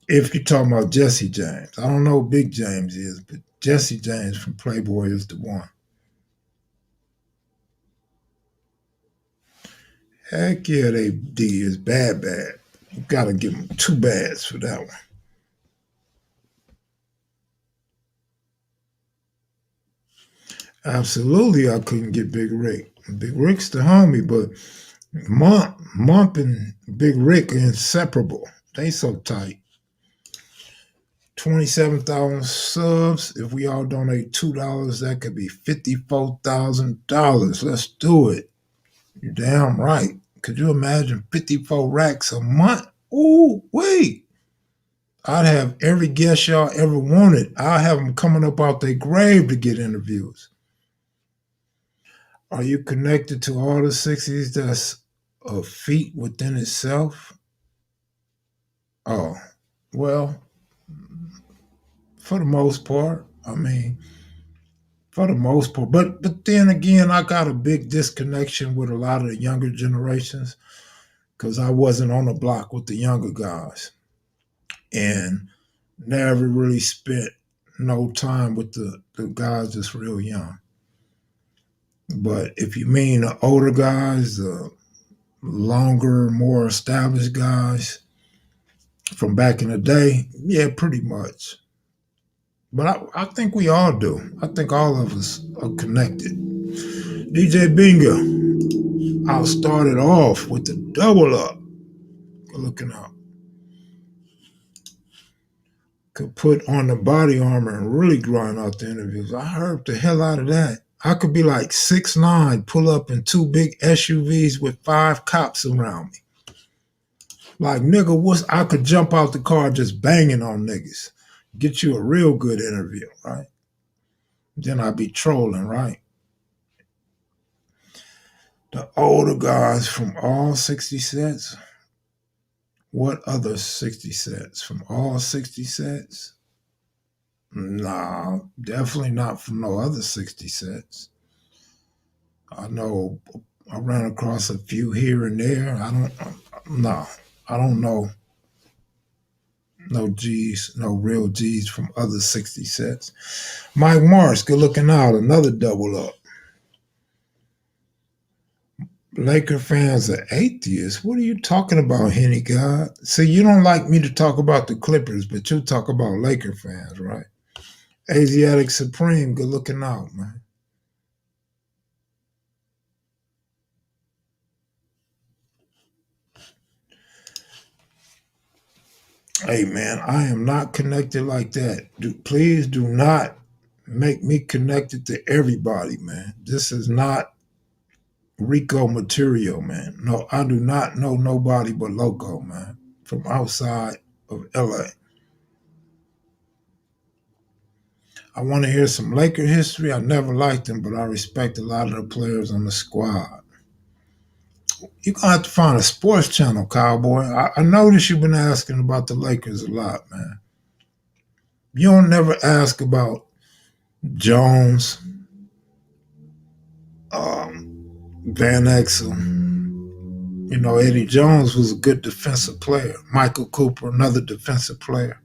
If you're talking about Jesse James. I don't know who Big James is, but Jesse James from Playboy is the one. Heck yeah, they D is bad. You gotta give them 2 bads for that one. Absolutely, I couldn't get Big Rick. Big Rick's the homie, but Mump and Big Rick are inseparable. They so tight. 27,000 subs. If we all donate $2, that could be $54,000. Let's do it. You're damn right. Could you imagine 54 racks a month? Ooh, wait. I'd have every guest y'all ever wanted. I'll have them coming up out their grave to get interviews. Are you connected to all the 60s that's a feat within itself? Oh, well, for the most part. I mean, for the most part. But then again, I got a big disconnection with a lot of the younger generations because I wasn't on the block with the younger guys and never really spent no time with the guys that's real young. But if you mean the older guys, the longer, more established guys from back in the day, yeah, pretty much. But I think we all do. I think all of us are connected. DJ Bingo, I'll start it off with the double up. Looking up. Could put on the body armor and really grind out the interviews. I heard the hell out of that. I could be like 6'9", pull up in 2 big SUVs with 5 cops around me. Like, nigga, I could jump out the car just banging on niggas. Get you a real good interview, right? Then I'd be trolling, right? The older guys from all 60 sets. What other 60 sets? From all 60 sets? Nah, definitely not from no other 60 sets. I know I ran across a few here and there. I don't know no G's, no real G's from other 60 sets. Mike Morris, good looking out, another double up. Laker fans are atheists. What are you talking about, Henny God? See, you don't like me to talk about the Clippers, but you talk about Laker fans, right? Asiatic Supreme, good looking out, man. Hey, man, I am not connected like that. Please do not make me connected to everybody, man. This is not Rico material, man. No, I do not know nobody but Loco, man, from outside of LA. I want to hear some Laker history. I never liked them, but I respect a lot of the players on the squad. You're going to have to find a sports channel, Cowboy. I notice you've been asking about the Lakers a lot, man. You don't never ask about Jones, Van Exel. You know, Eddie Jones was a good defensive player. Michael Cooper, another defensive player.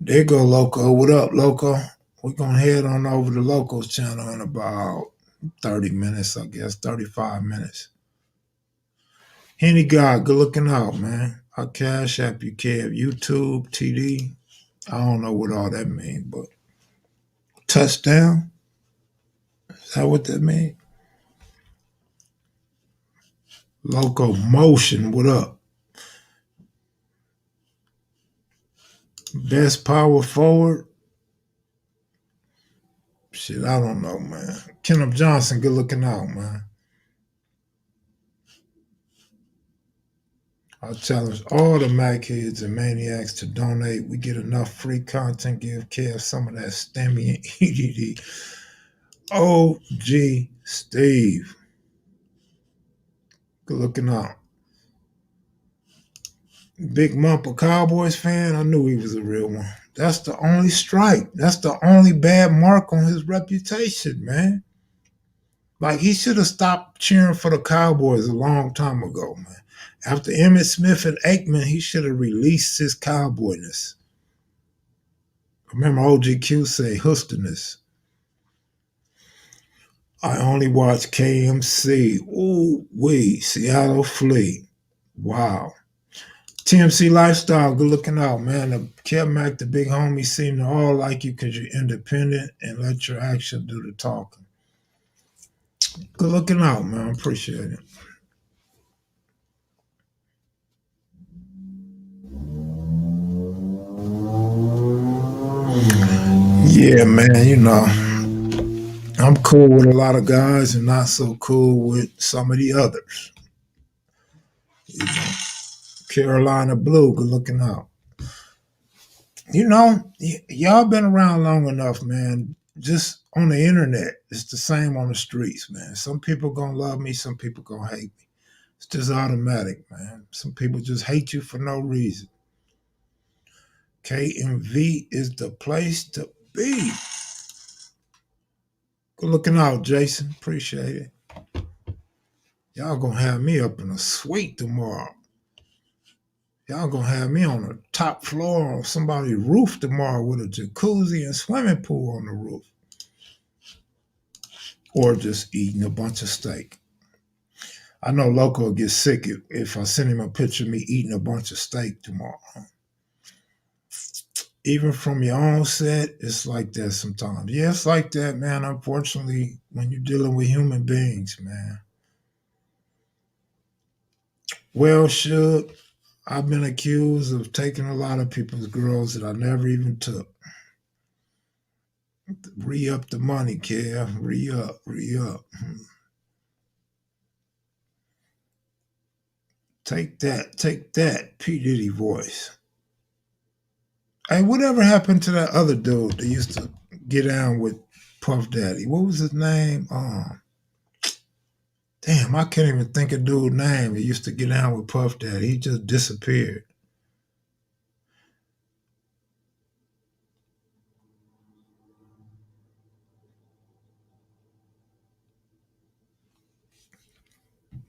There go Loco. What up, Loco? We're going to head on over to Loco's channel in about 30 minutes, I guess, 35 minutes. Henny God, good looking out, man. I'll cash app you, Kev. YouTube, TD. I don't know what all that means, but touchdown? Is that what that means? Locomotion, what up? Best power forward? Shit, I don't know, man. Kenneth Johnson, good looking out, man. I challenge all the Mac heads and maniacs to donate. We get enough free content. Give Kev some of that STEMI and EDD. OG Steve. Good looking out. Big Mump, a Cowboys fan. I knew he was a real one. That's the only strike. That's the only bad mark on his reputation, man. Like, he should have stopped cheering for the Cowboys a long time ago, man. After Emmitt Smith and Aikman, he should have released his cowboyness. Remember OGQ say Hustoness. I only watch KMC. Ooh, Seattle Fleet. Wow. TMC Lifestyle, good looking out, man. The Kev Mac, the big homie, seem to all like you because you're independent and let your action do the talking. Good looking out, man. I appreciate it. Yeah, man, you know, I'm cool with a lot of guys and not so cool with some of the others. You know, Carolina Blue, good looking out. You know, y'all been around long enough, man. Just on the internet, it's the same on the streets, man. Some people gonna love me, some people gonna hate me. It's just automatic, man. Some people just hate you for no reason. KMV is the place to be. Good looking out, Jason. Appreciate it. Y'all gonna have me up in a suite tomorrow. Y'all gonna have me on the top floor on somebody's roof tomorrow with a jacuzzi and swimming pool on the roof. Or just eating a bunch of steak. I know Loco will get sick if I send him a picture of me eating a bunch of steak tomorrow. Even from your own set, it's like that sometimes. Yeah, it's like that, man. Unfortunately, when you're dealing with human beings, man. Well, Suge, I've been accused of taking a lot of people's girls that I never even took. Re-up the money, Kev. Re-up. Take that, P. Diddy voice. Hey, whatever happened to that other dude that used to get down with Puff Daddy? What was his name? Damn, I can't even think of dude's name. He used to get down with Puff Daddy. He just disappeared.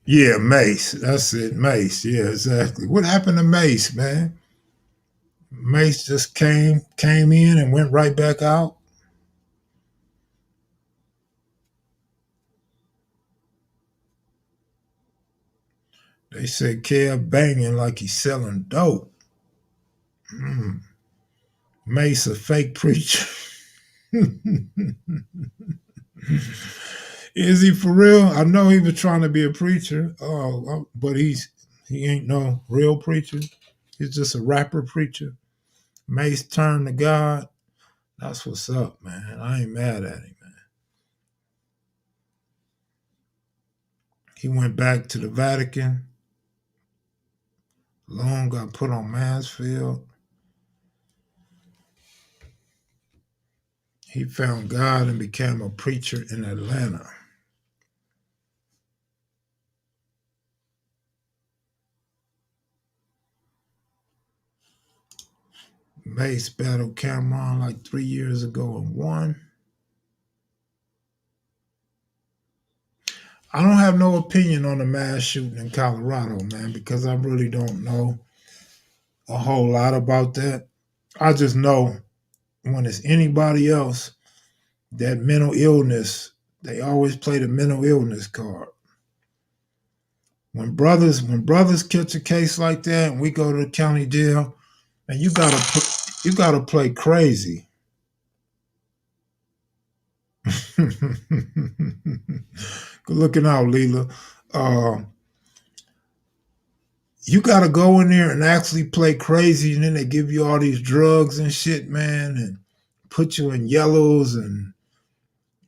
Yeah, Mace. That's it, Mace. Yeah, exactly. What happened to Mace, man? Mace just came in and went right back out. They said Kev banging like he's selling dope. Mace a fake preacher. Is he for real? I know he was trying to be a preacher, but he ain't no real preacher. He's just a rapper preacher. Mace turned to God. That's what's up, man. I ain't mad at him, man. He went back to the Vatican. Long got put on Mansfield. He found God and became a preacher in Atlanta. Mace battled Cameron like 3 years ago and won. I don't have no opinion on the mass shooting in Colorado, man, because I really don't know a whole lot about that. I just know when it's anybody else, that mental illness, they always play the mental illness card. When brothers catch a case like that and we go to the county jail, and you gotta play crazy. Good looking out, Leela. You gotta go in there and actually play crazy, and then they give you all these drugs and shit, man, and put you in yellows, and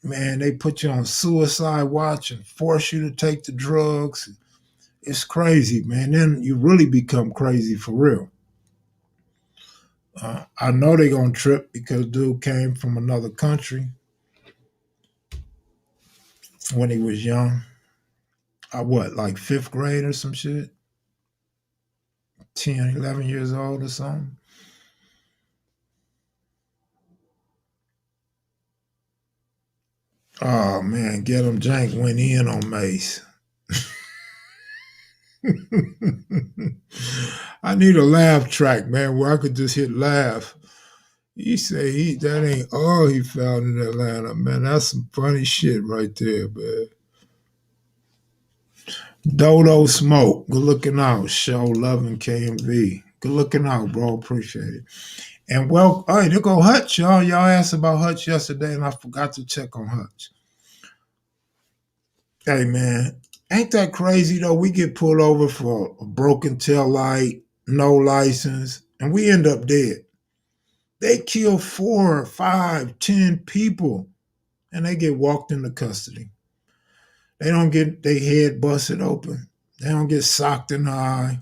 man, they put you on suicide watch and force you to take the drugs. It's crazy, man. Then you really become crazy for real. I know they're gonna trip because dude came from another country when he was young. Like 5th grade or some shit? 10, 11 years old or something? Oh, man, Get 'em Jank went in on Mace. I need a laugh track, man, where I could just hit laugh. He said that ain't all he found in Atlanta, man. That's some funny shit right there, man. Dodo Smoke, good looking out. Show loving KMV. Good looking out, bro. Appreciate it. And well, all right, there go Hutch, y'all. Y'all asked about Hutch yesterday, and I forgot to check on Hutch. Hey, man, ain't that crazy, though? We get pulled over for a broken tail light, no license, and we end up dead. They kill 4, 5, 10 people, and they get walked into custody. They don't get their head busted open. They don't get socked in the eye.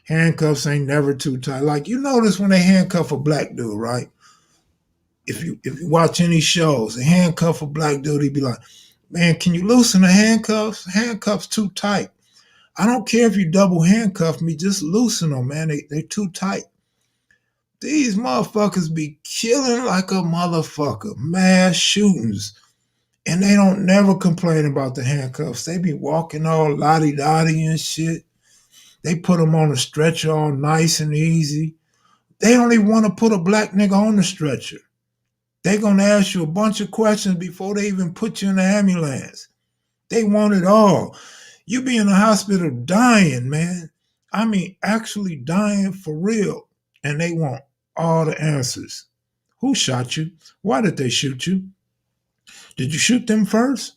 Handcuffs ain't never too tight. Like, you notice when they handcuff a black dude, right? If you watch any shows, they handcuff a black dude, he'd be like, man, can you loosen the handcuffs? Handcuffs too tight. I don't care if you double handcuff me, just loosen them, man. They're too tight. These motherfuckers be killing like a motherfucker. Mass shootings. And they don't never complain about the handcuffs. They be walking all lottie-dottie and shit. They put them on a stretcher all nice and easy. They don't even want to put a black nigga on the stretcher. They gonna ask you a bunch of questions before they even put you in the ambulance. They want it all. You be in the hospital dying, man. I mean, actually dying for real. And they want all the answers. Who shot you? Why did they shoot you? Did you shoot them first?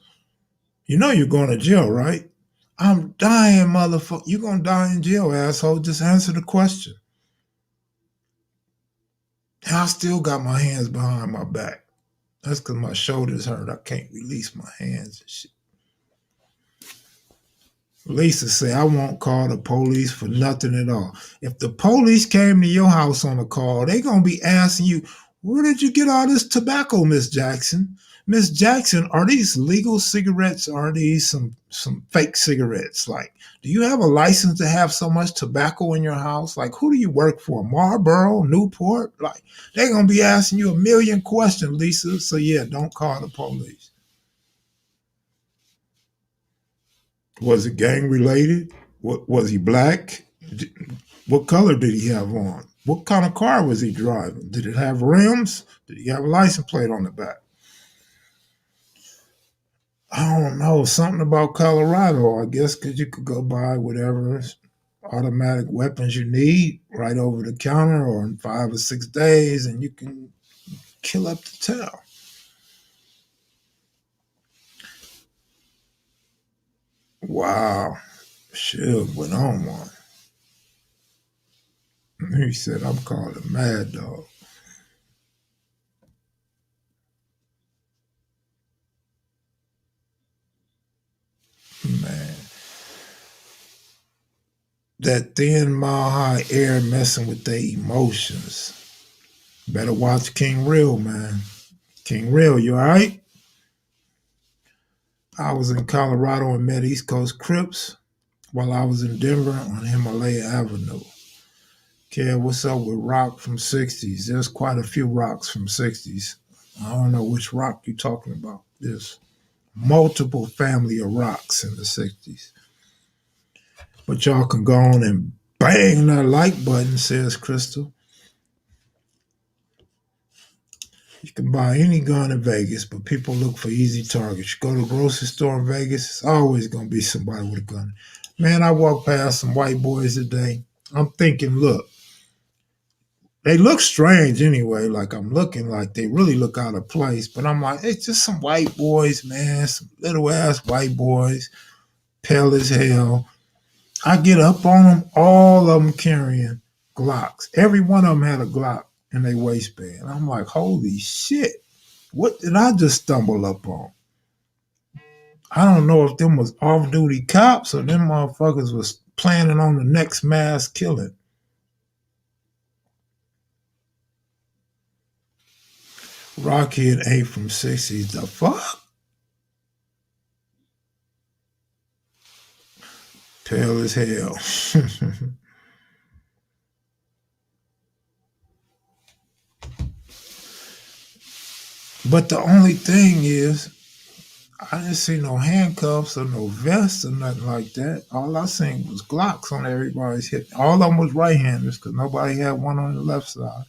You know you're going to jail, right? I'm dying, motherfucker. You're going to die in jail, asshole. Just answer the question. And I still got my hands behind my back. That's because my shoulders hurt. I can't release my hands and shit. Lisa say, I won't call the police for nothing at all. If the police came to your house on a call, they going to be asking you, where did you get all this tobacco, Miss Jackson? Miss Jackson, are these legal cigarettes or are these some fake cigarettes? Like, do you have a license to have so much tobacco in your house? Like, who do you work for? Marlboro, Newport? Like, they're going to be asking you a million questions, Lisa. So, yeah, don't call the police. Was it gang related? Was he black? What color did he have on? What kind of car was he driving? Did it have rims? Did he have a license plate on the back? I don't know, something about Colorado, I guess, because you could go buy whatever automatic weapons you need right over the counter or in 5 or 6 days, and you can kill up the town. Wow. Shit went on one. He said, I'm called a mad dog. Man. That thin, mile high air messing with their emotions. Better watch King Real, man. King Real, you all right? I was in Colorado and met East Coast Crips while I was in Denver on Himalaya Avenue. Kev, what's up with rock from 60s? There's quite a few rocks from 60s. I don't know which rock you're talking about. There's multiple family of rocks in the 60s. But y'all can go on and bang that like button, says Crystal. You can buy any gun in Vegas, but people look for easy targets. You go to a grocery store in Vegas, it's always going to be somebody with a gun. Man, I walked past some white boys today. I'm thinking, look, they look strange anyway. Like I'm looking like they really look out of place. But I'm like, it's just some white boys, man. Some little ass white boys, pale as hell. I get up on them, all of them carrying Glocks. Every one of them had a Glock in their waistband. I'm like, holy shit. What did I just stumble up on? I don't know if them was off-duty cops or them motherfuckers was planning on the next mass killing. Rockhead ain't from 60s. The fuck? Pale as hell. But the only thing is, I didn't see no handcuffs or no vests or nothing like that. All I seen was Glocks on everybody's hip. All of them was right-handers because nobody had one on the left side.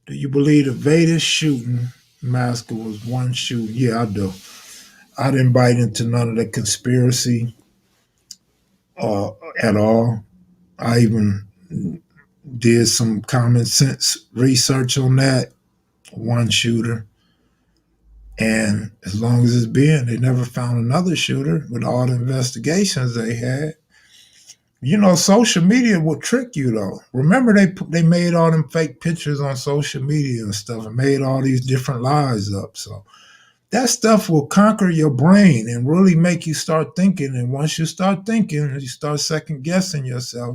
Do you believe the Vedas shooting massacre was one shooting? Yeah, I do. I didn't bite into none of the conspiracy at all. I even did some common sense research on that. One shooter. And as long as it's been, they never found another shooter with all the investigations they had. You know, social media will trick you though. Remember they made all them fake pictures on social media and stuff and made all these different lies up. So that stuff will conquer your brain and really make you start thinking. And once you start thinking, you start second guessing yourself.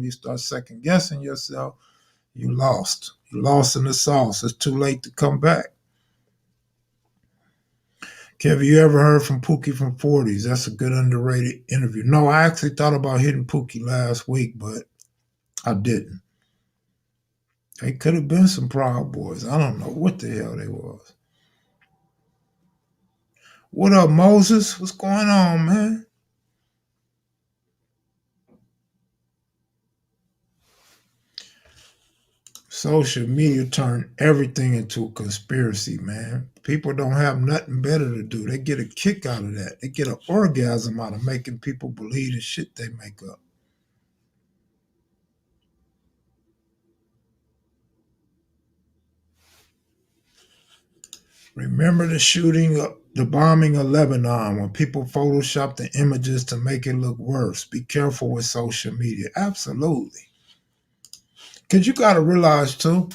You lost. You lost in the sauce. It's too late to come back. Kev, you ever heard from Pookie from 40s? That's a good underrated interview. No, I actually thought about hitting Pookie last week, but I didn't. They could have been some Proud Boys. I don't know what the hell they was. What up, Moses? What's going on, man? Social media turned everything into a conspiracy, man. People don't have nothing better to do. They get a kick out of that. They get an orgasm out of making people believe the shit they make up. Remember the bombing of Lebanon when people photoshopped the images to make it look worse. Be careful with social media. Absolutely. Because you got to realize, too,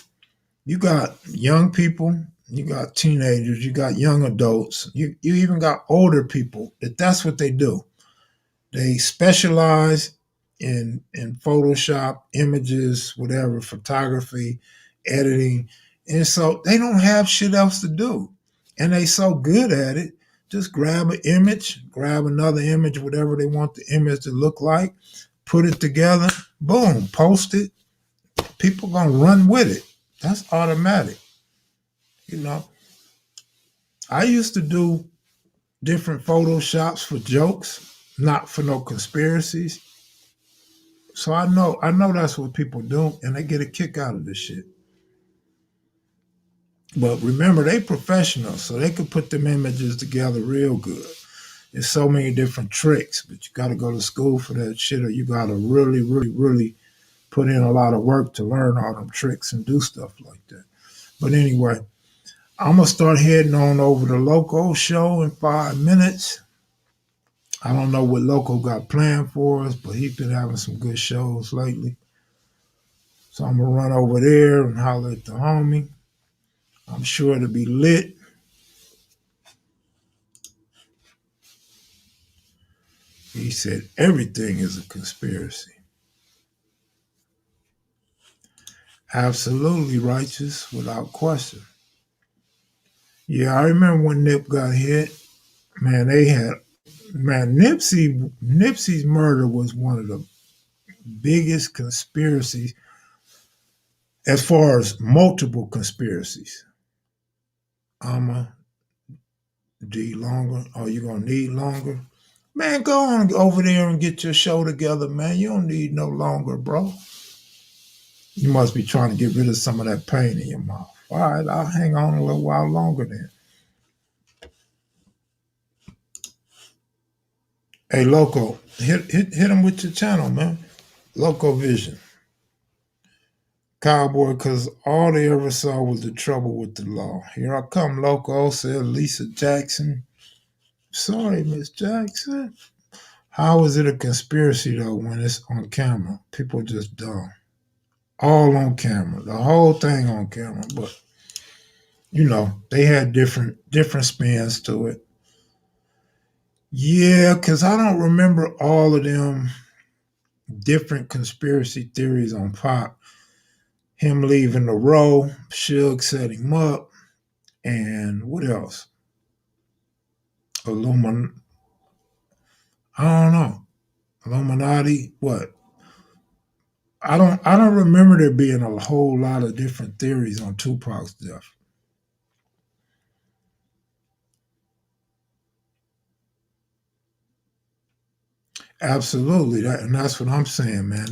you got young people, you got teenagers, you got young adults, you even got older people that's what they do. They specialize in Photoshop, images, whatever, photography, editing. And so they don't have shit else to do. And they so good at it, just grab an image, grab another image, whatever they want the image to look like, put it together, boom, post it. People gonna run with it. That's automatic. You know, I used to do different Photoshops for jokes, not for no conspiracies. So I know that's what people do, and they get a kick out of this shit. But remember, they professionals, so they could put them images together real good. There's so many different tricks, but you got to go to school for that shit, or you got to really, really, really put in a lot of work to learn all them tricks and do stuff like that. But anyway, I'm going to start heading on over to Loco show in 5 minutes. I don't know what Loco got planned for us, but he's been having some good shows lately. So I'm going to run over there and holler at the homie. I'm sure it'll be lit. He said everything is a conspiracy. Absolutely righteous, without question. Yeah, I remember when Nip got hit. Man, Nipsey's murder was one of the biggest conspiracies as far as multiple conspiracies. I'ma D longer. Oh, you gonna need longer? Man, go on over there and get your show together, man. You don't need no longer, bro. You must be trying to get rid of some of that pain in your mouth. All right, I'll hang on a little while longer then. Hey, Loco, hit him with your channel, man. Loco Vision. Cowboy, because all they ever saw was the trouble with the law. Here I come, Loco, said Lisa Jackson. Sorry, Miss Jackson. How is it a conspiracy, though, when it's on camera? People just dumb. All on camera. The whole thing on camera. But, you know, they had different spins to it. Yeah, because I don't remember all of them different conspiracy theories on Pop. Him leaving the row, Suge set him up, and what else? I don't know. Illuminati, what? I don't remember there being a whole lot of different theories on Tupac's death. Absolutely, and that's what I'm saying, man.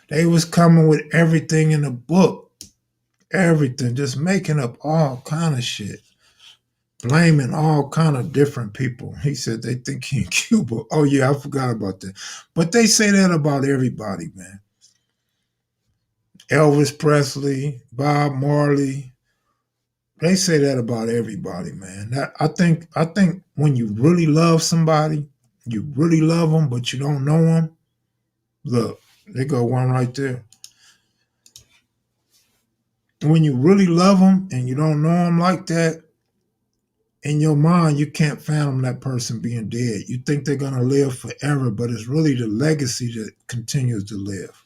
They was coming with everything in the book, everything, just making up all kind of shit, blaming all kind of different people. He said they think he in Cuba. Oh yeah, I forgot about that. But they say that about everybody, man. Elvis Presley, Bob Marley. They say that about everybody, man. I think when you really love somebody, you really love them, but you don't know them. Look, they go one right there. When you really love them and you don't know them like that, in your mind, you can't fathom that person being dead. You think they're going to live forever, but it's really the legacy that continues to live.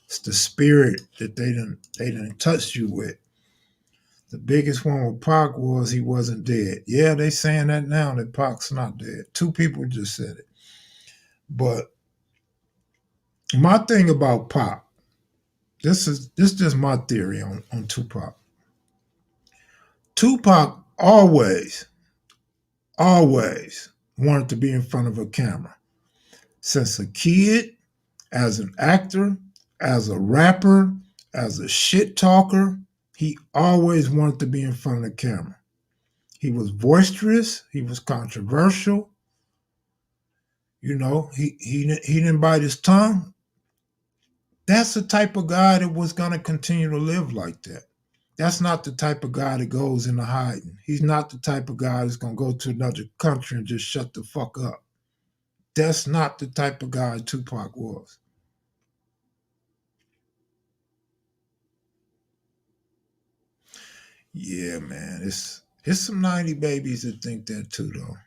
It's the spirit that they didn't touch you with. The biggest one with Pac was he wasn't dead. Yeah, they saying that now, that Pac's not dead. 2 people just said it. But my thing about Pac, this is just my theory on Tupac. Tupac always wanted to be in front of a camera. Since a kid, as an actor, as a rapper, as a shit talker, he always wanted to be in front of the camera. He was boisterous. He was controversial. You know, he didn't bite his tongue. That's the type of guy that was going to continue to live like that. That's not the type of guy that goes into hiding. He's not the type of guy that's going to go to another country and just shut the fuck up. That's not the type of guy Tupac was. Yeah, man. It's some 90 babies that think that too, though.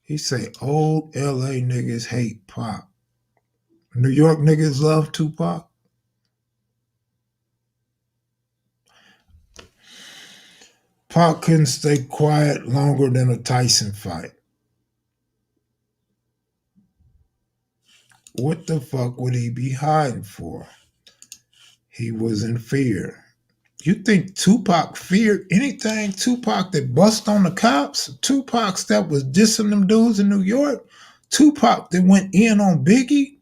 He say old LA niggas hate Pac. New York niggas love Tupac. Pac couldn't stay quiet longer than a Tyson fight. What the fuck would he be hiding for? He was in fear. You think Tupac feared anything? Tupac that bust on the cops? Tupac that was dissing them dudes in New York? Tupac that went in on Biggie?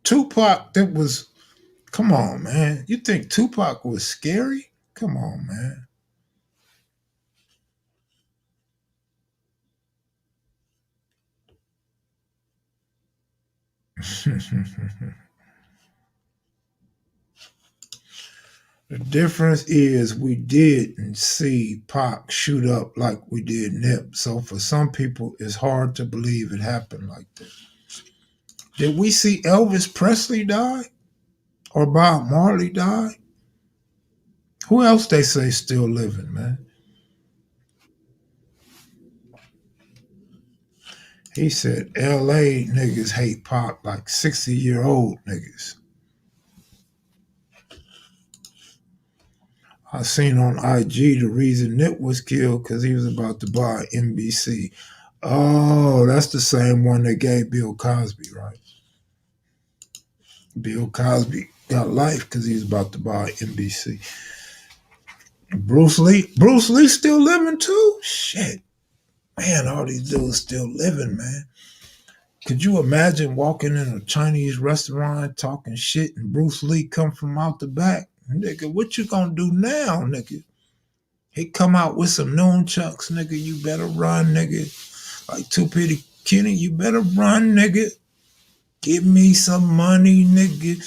Tupac that was Come on, man. You think Tupac was scary? Come on, man. The difference is we didn't see Pac shoot up like we did Nip. So for some people, it's hard to believe it happened like that. Did we see Elvis Presley die? Or Bob Marley die? Who else they say still living, man? He said LA niggas hate Pac like 60-year-old niggas. I seen on IG the reason Nip was killed because he was about to buy NBC. Oh, that's the same one that gave Bill Cosby, right? Bill Cosby got life because he was about to buy NBC. Bruce Lee still living too? Shit. Man, all these dudes still living, man. Could you imagine walking in a Chinese restaurant talking shit and Bruce Lee come from out the back? Nigga, what you gonna do now, nigga? He come out with some nunchucks, nigga. You better run, nigga. Like Two Petty Kenny, you better run, nigga. Give me some money, nigga.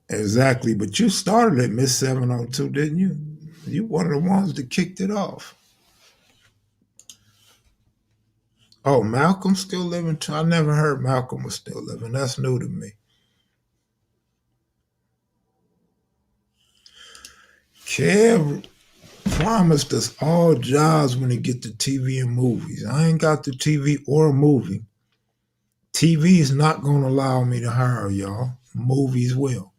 Exactly, but you started at Miss 702, didn't you? You one of the ones that kicked it off. Oh, Malcolm still living too? I never heard Malcolm was still living. That's new to me. Kev promised us all jobs when he get to TV and movies. I ain't got the TV or a movie. TV is not going to allow me to hire y'all. Movies will.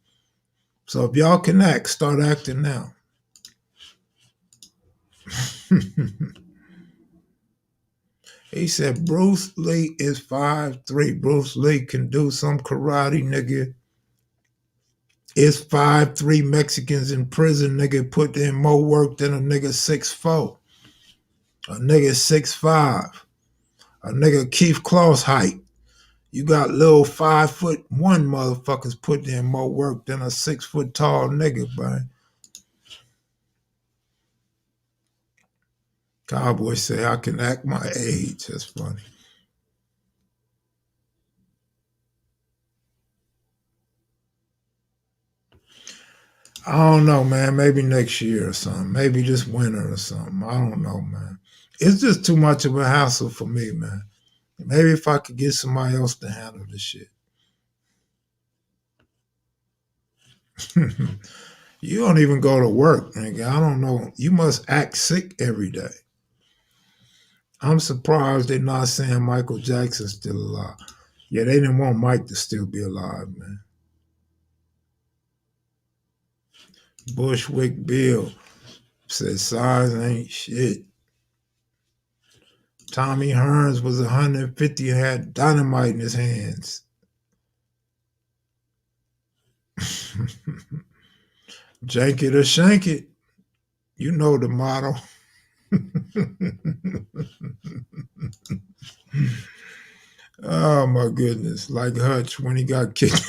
So if y'all can act, start acting now. He said Bruce Lee is 5'3". Bruce Lee can do some karate, nigga. It's 5'3" Mexicans in prison, nigga, put in more work than a nigga 6'4". A nigga 6'5". A nigga Keith Claus height. You got little 5'1" motherfuckers putting in more work than a 6 foot tall nigga, man. Cowboy say I can act my age. That's funny. I don't know, man. Maybe next year or something. Maybe this winter or something. I don't know, man. It's just too much of a hassle for me, man. Maybe if I could get somebody else to handle this shit. You don't even go to work, nigga. I don't know. You must act sick every day. I'm surprised they're not saying Michael Jackson's still alive. Yeah, they didn't want Mike to still be alive, man. Bushwick Bill said size ain't shit. Tommy Hearns was 150 and had dynamite in his hands. Jank it or shank it. You know the motto. Oh my goodness. Like Hutch when he got kicked.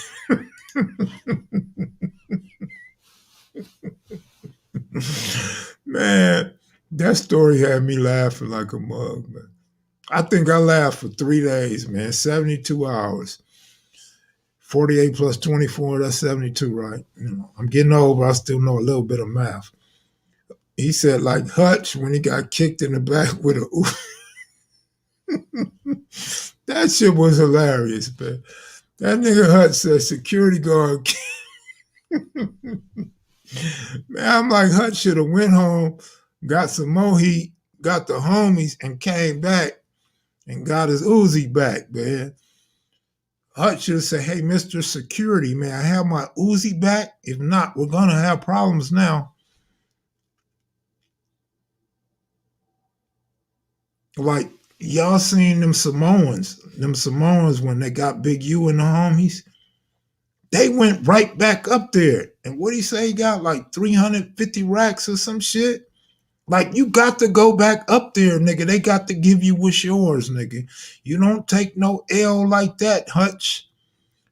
Man, that story had me laughing like a mug, man. I think I laughed for 3 days, man. 72 hours. 48 plus 24, that's 72, right? You know, I'm getting old, but I still know a little bit of math. He said, like Hutch when he got kicked in the back with a That shit was hilarious, man. That nigga Hutch said security guard. Man, I'm like, Hutch should have went home, got some more heat, got the homies, and came back and got his Uzi back, man. Hutch should have said, hey, Mr. Security, man, I have my Uzi back. If not, we're going to have problems now. Like, y'all seen them Samoans when they got Big U and the homies? They went right back up there. And what he say? He got like 350 racks or some shit. Like, you got to go back up there, nigga. They got to give you what's yours, nigga. You don't take no L like that, Hutch.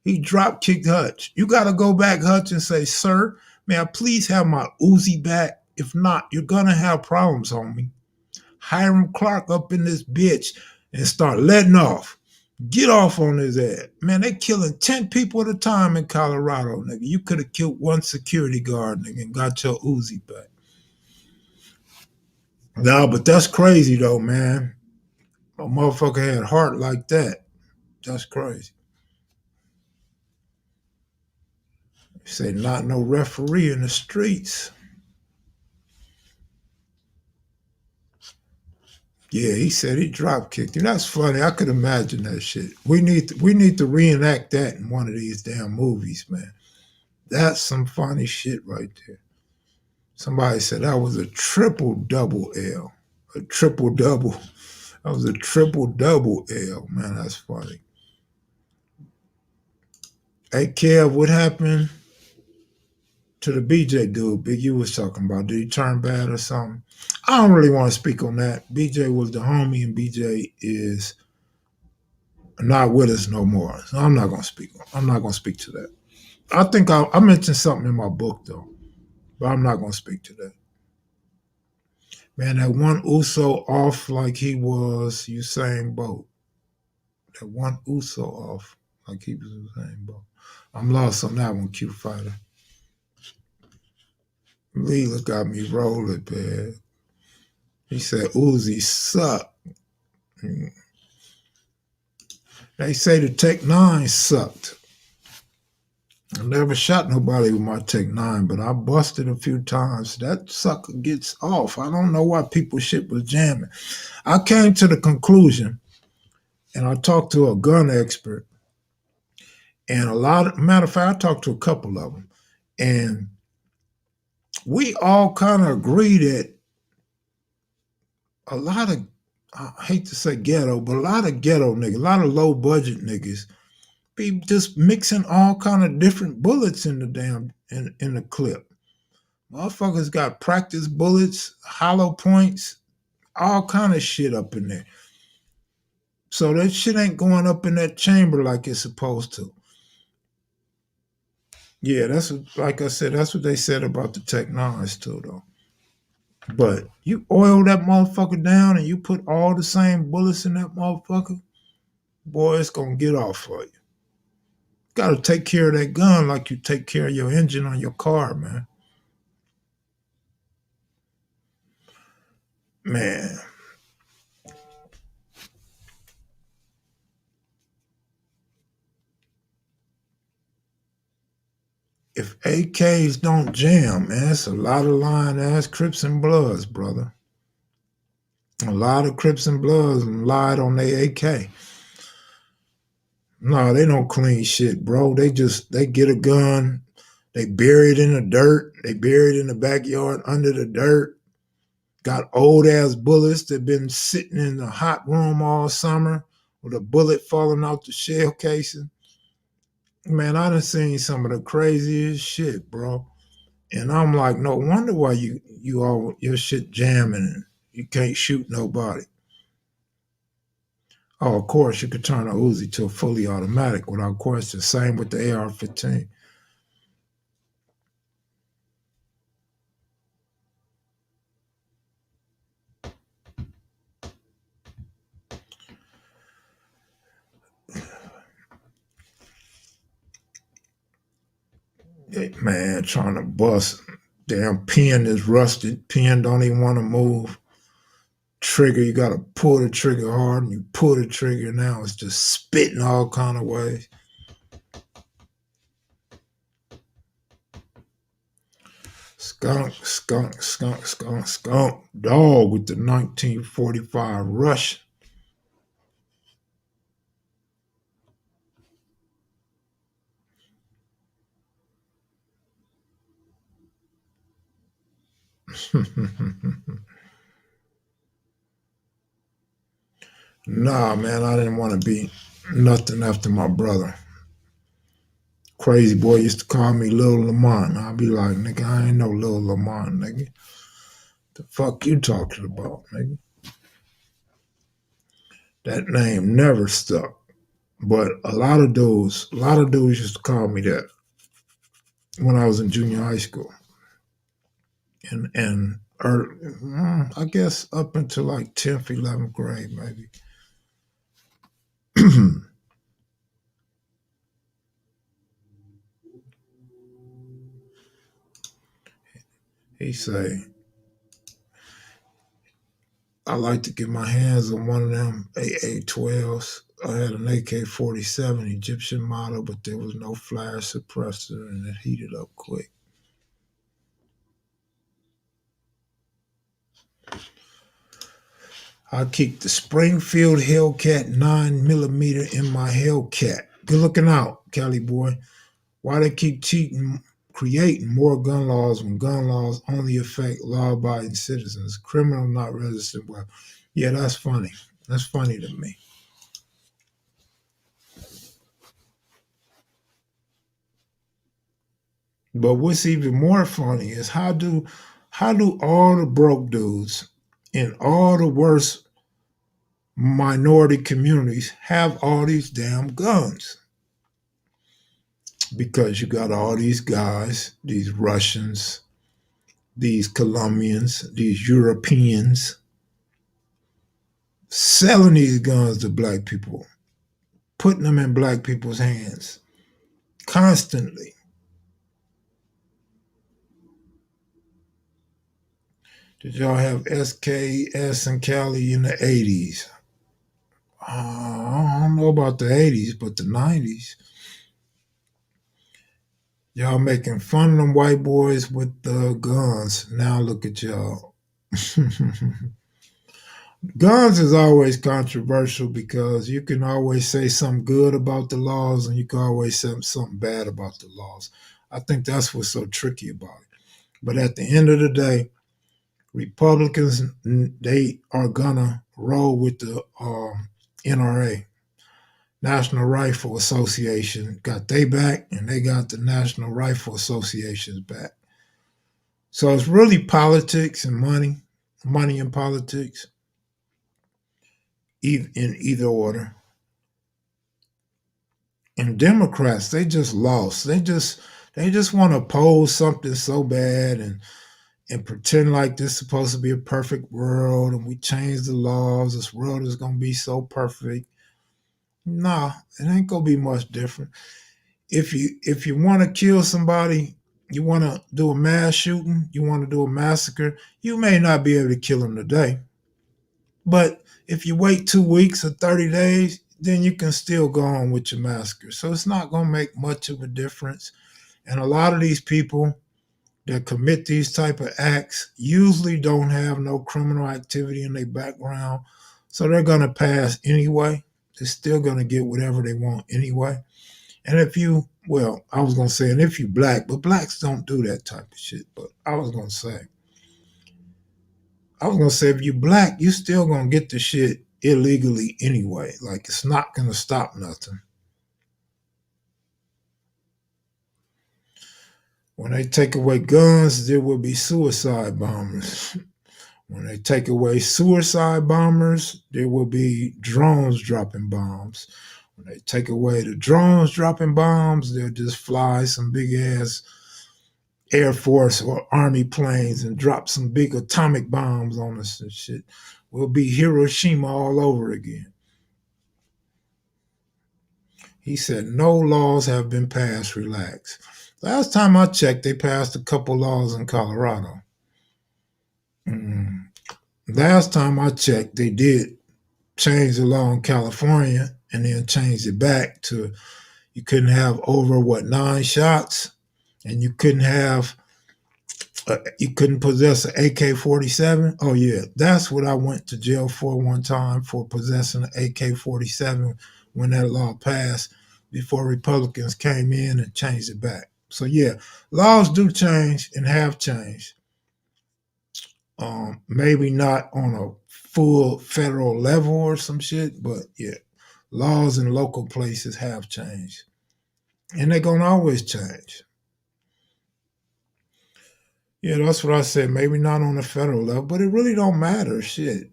He drop kicked Hutch. You got to go back, Hutch, and say, sir, may I please have my Uzi back? If not, you're going to have problems, homie. Hiram Clark up in this bitch and start letting off. Get off on his ass. Man, they killing 10 people at a time in Colorado, nigga. You could have killed one security guard, nigga, and got your Uzi back. No, but that's crazy, though, man. A motherfucker had heart like that. That's crazy. You say not no referee in the streets. Yeah, he said he drop kicked him. That's funny. I could imagine that shit. We need to reenact that in one of these damn movies, man. That's some funny shit right there. Somebody said that was a triple-double L. A triple-double. That was a triple-double L. Man, that's funny. Hey, Kev, what happened to the BJ dude Big U was talking about? Did he turn bad or something? I don't really want to speak on that. BJ was the homie, and BJ is not with us no more. So I'm not gonna speak to that. I think I mentioned something in my book though, but I'm not gonna speak to that. Man, that one Uso off like he was Usain Bolt. That one Uso off like he was Usain Bolt. I'm lost on that one, Q Fighter. Leela got me rolling, man. He said Uzi sucked. They say the Tech 9 sucked. I never shot nobody with my Tech 9, but I busted a few times. That sucker gets off. I don't know why people shit was jamming. I came to the conclusion, and I talked to a gun expert, and matter of fact, I talked to a couple of them, and we all kind of agree that a lot of, I hate to say ghetto, but a lot of ghetto niggas, a lot of low budget niggas be just mixing all kind of different bullets in the damn, in the clip. Motherfuckers got practice bullets, hollow points, all kind of shit up in there. So that shit ain't going up in that chamber like it's supposed to. Yeah, that's what, like I said, that's what they said about the Tech 9s too, though. But you oil that motherfucker down and you put all the same bullets in that motherfucker, boy, it's gonna get off for you. Gotta take care of that gun like you take care of your engine on your car, man. Man. If AKs don't jam, man, it's a lot of lying ass Crips and Bloods, brother. A lot of Crips and Bloods lied on their AK. No, they don't clean shit, bro. They get a gun, they bury it in the dirt, they bury it in the backyard under the dirt. Got old ass bullets that been sitting in the hot room all summer with a bullet falling out the shell casing. Man, I done seen some of the craziest shit, bro. And I'm like, no wonder why you all your shit jamming and you can't shoot nobody. Oh, of course, you could turn a Uzi to a fully automatic without question. Same with the AR-15. Hey, man, trying to bust. Damn pen is rusted. Pen don't even want to move. Trigger, you got to pull the trigger hard, and you pull the trigger, now it's just spitting all kind of ways. Skunk, dog with the 1945 Rush. Nah, man, I didn't want to be nothing after my brother. Crazy boy used to call me Lil Lamont. I'd be like, nigga, I ain't no Lil Lamont, nigga. The fuck you talking about, nigga? That name never stuck. But a lot of dudes used to call me that when I was in junior high school. And I guess up until like 10th, 11th grade, maybe. He say, I like to get my hands on one of them AA-12s. I had an AK-47 Egyptian model, but there was no flash suppressor, and it heated up quick. I keep the Springfield Hellcat 9mm in my Hellcat. Good looking out, Cali boy. Why they keep creating more gun laws when gun laws only affect law-abiding citizens? Criminal, not registered. Well, yeah, that's funny. That's funny to me. But what's even more funny is how do all the broke dudes in all the worst minority communities have all these damn guns? Because you got all these guys, these Russians, these Colombians, these Europeans, selling these guns to black people, putting them in black people's hands constantly. Did y'all have SKS in Cali in the 80s? I don't know about the 80s, but the 90s. Y'all making fun of them white boys with the guns. Now look at y'all. Guns is always controversial because you can always say something good about the laws and you can always say something bad about the laws. I think that's what's so tricky about it. But at the end of the day, Republicans, they are gonna roll with the NRA, National Rifle Association. Got they back, and they got the National Rifle Association's back. So it's really politics and money and politics, in either order. And Democrats, they just lost. They just want to oppose something so bad and pretend like this is supposed to be a perfect world and we change the laws. This world is gonna be so perfect. Nah, it ain't gonna be much different. If you want to kill somebody, you want to do a mass shooting, you want to do a massacre, you may not be able to kill them today. But if you wait 2 weeks or 30 days, then you can still go on with your massacre. So it's not going to make much of a difference. And a lot of these people that commit these type of acts usually don't have no criminal activity in their background. So they're going to pass anyway. They're still going to get whatever they want anyway. And if you, well, I was going to say, and if you black, but blacks don't do that type of shit. But I was going to say, if you black, you still going to get the shit illegally anyway. Like, it's not going to stop nothing. When they take away guns, there will be suicide bombers. When they take away suicide bombers, there will be drones dropping bombs. When they take away the drones dropping bombs, they'll just fly some big ass Air Force or Army planes and drop some big atomic bombs on us and shit. We'll be Hiroshima all over again. He said, no laws have been passed, relax. Last time I checked, they passed a couple laws in Colorado. Last time I checked, they did change the law in California and then changed it back to you couldn't have over 9 shots, and you couldn't possess an AK-47. Oh yeah, that's what I went to jail for one time, for possessing an AK-47 when that law passed, before Republicans came in and changed it back. So yeah, laws do change and have changed. Maybe not on a full federal level or some shit, but yeah, laws in local places have changed. And they're gonna always change. Yeah, that's what I said. Maybe not on the federal level, but it really don't matter. Shit,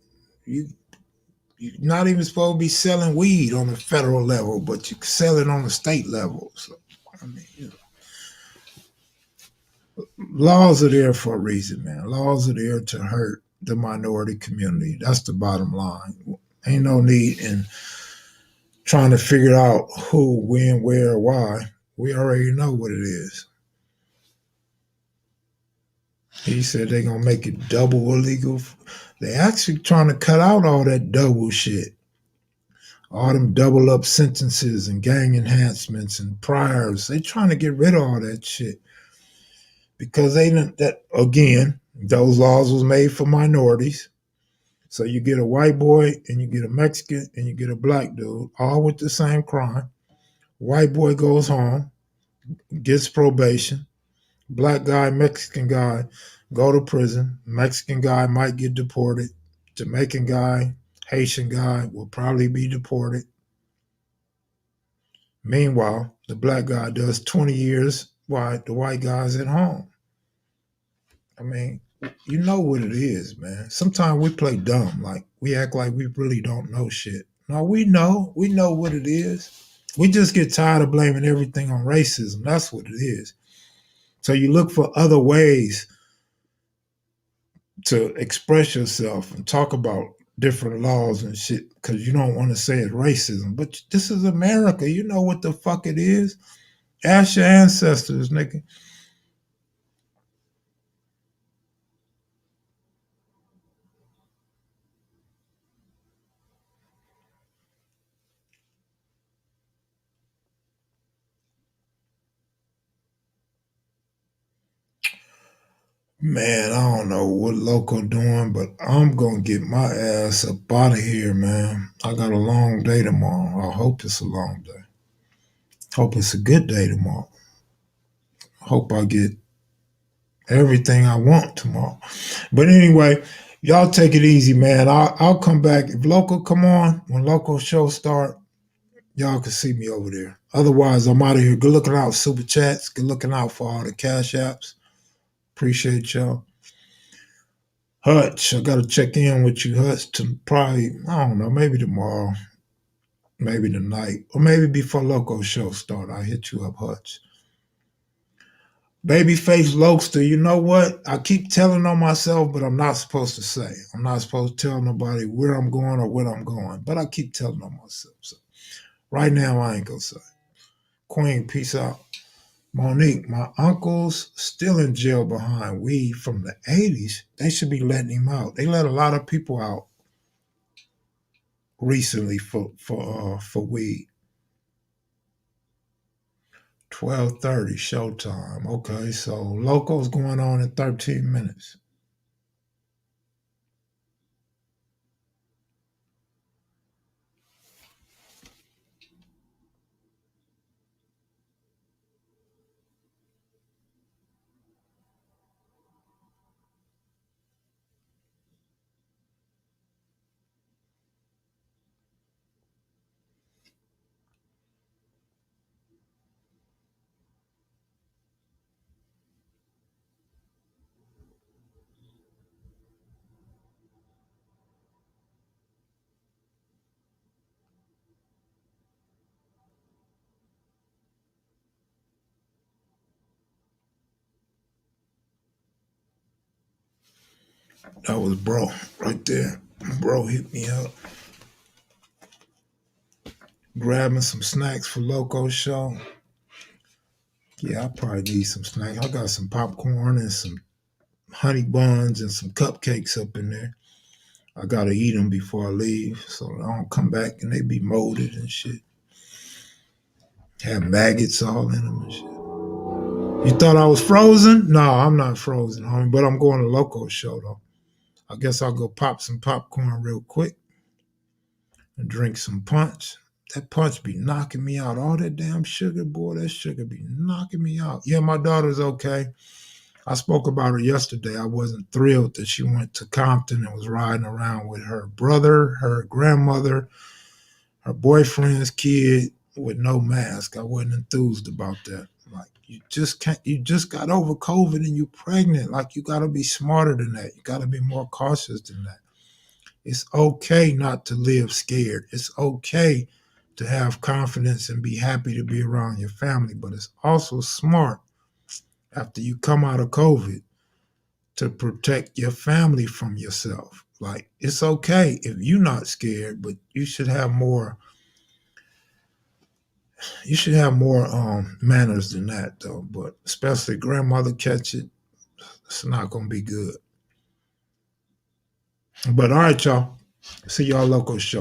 You're not even supposed to be selling weed on the federal level, but you can sell it on the state level. So, I mean, laws are there for a reason, man. Laws are there to hurt the minority community. That's the bottom line. Ain't no need in trying to figure out who, when, where, why. We already know what it is. He said they're going to make it double illegal. They actually trying to cut out all that double shit. All them double up sentences and gang enhancements and priors. They trying to get rid of all that shit. Because they didn't, that, again, those laws was made for minorities. So you get a white boy and you get a Mexican and you get a black dude, all with the same crime. White boy goes home, gets probation. Black guy, Mexican guy go to prison. Mexican guy might get deported. Jamaican guy, Haitian guy will probably be deported. Meanwhile, the black guy does 20 years while the white guy's at home. I mean, you know what it is, man. Sometimes we play dumb. Like, we act like we really don't know shit. No, we know. We know what it is. We just get tired of blaming everything on racism. That's what it is. So you look for other ways to express yourself and talk about different laws and shit because you don't want to say it's racism. But this is America. You know what the fuck it is. Ask your ancestors, nigga. Man, I don't know what Loco doing, but I'm gonna get my ass up out of here, man. I got a long day tomorrow. I hope it's a long day. Hope it's a good day tomorrow. Hope I get everything I want tomorrow. But anyway, y'all take it easy, man. I'll come back. If Loco come on, when Loco show start, y'all can see me over there. Otherwise, I'm out of here. Good looking out, super chats. Good looking out for all the cash apps. Appreciate y'all. Hutch, I got to check in with you, Hutch, to probably, I don't know, maybe tomorrow, maybe tonight, or maybe before Loco show start. I'll hit you up, Hutch. Babyface Lokester, you know what? I keep telling on myself, but I'm not supposed to say. I'm not supposed to tell nobody where I'm going or what I'm going, but I keep telling on myself. So right now, I ain't going to say. Queen, peace out. Monique, my uncle's still in jail behind weed from the 80s. They should be letting him out. They let a lot of people out recently for weed. 12:30 showtime. Okay, so Loco's going on in 13 minutes. That was bro right there. Bro hit me up. Grabbing some snacks for Loco show. Yeah, I probably need some snacks. I got some popcorn and some honey buns and some cupcakes up in there. I gotta eat them before I leave so I don't come back and they be molded and shit. Have maggots all in them and shit. You thought I was frozen? No, I'm not frozen, homie, but I'm going to Loco show though. I guess I'll go pop some popcorn real quick and drink some punch. That punch be knocking me out. All that damn sugar, boy, that sugar be knocking me out. Yeah, my daughter's okay. I spoke about her yesterday. I wasn't thrilled that she went to Compton and was riding around with her brother, her grandmother, her boyfriend's kid with no mask. I wasn't enthused about that. Like, you just can't, you just got over COVID and you pregnant. Like, you got to be smarter than that. You got to be more cautious than that. It's okay not to live scared. It's okay to have confidence and be happy to be around your family, but it's also smart after you come out of COVID to protect your family from yourself. Like, it's okay if you're not scared, but you should have more manners than that, though. But especially grandmother catch it, it's not gonna be good. But all right, y'all. See y'all local show.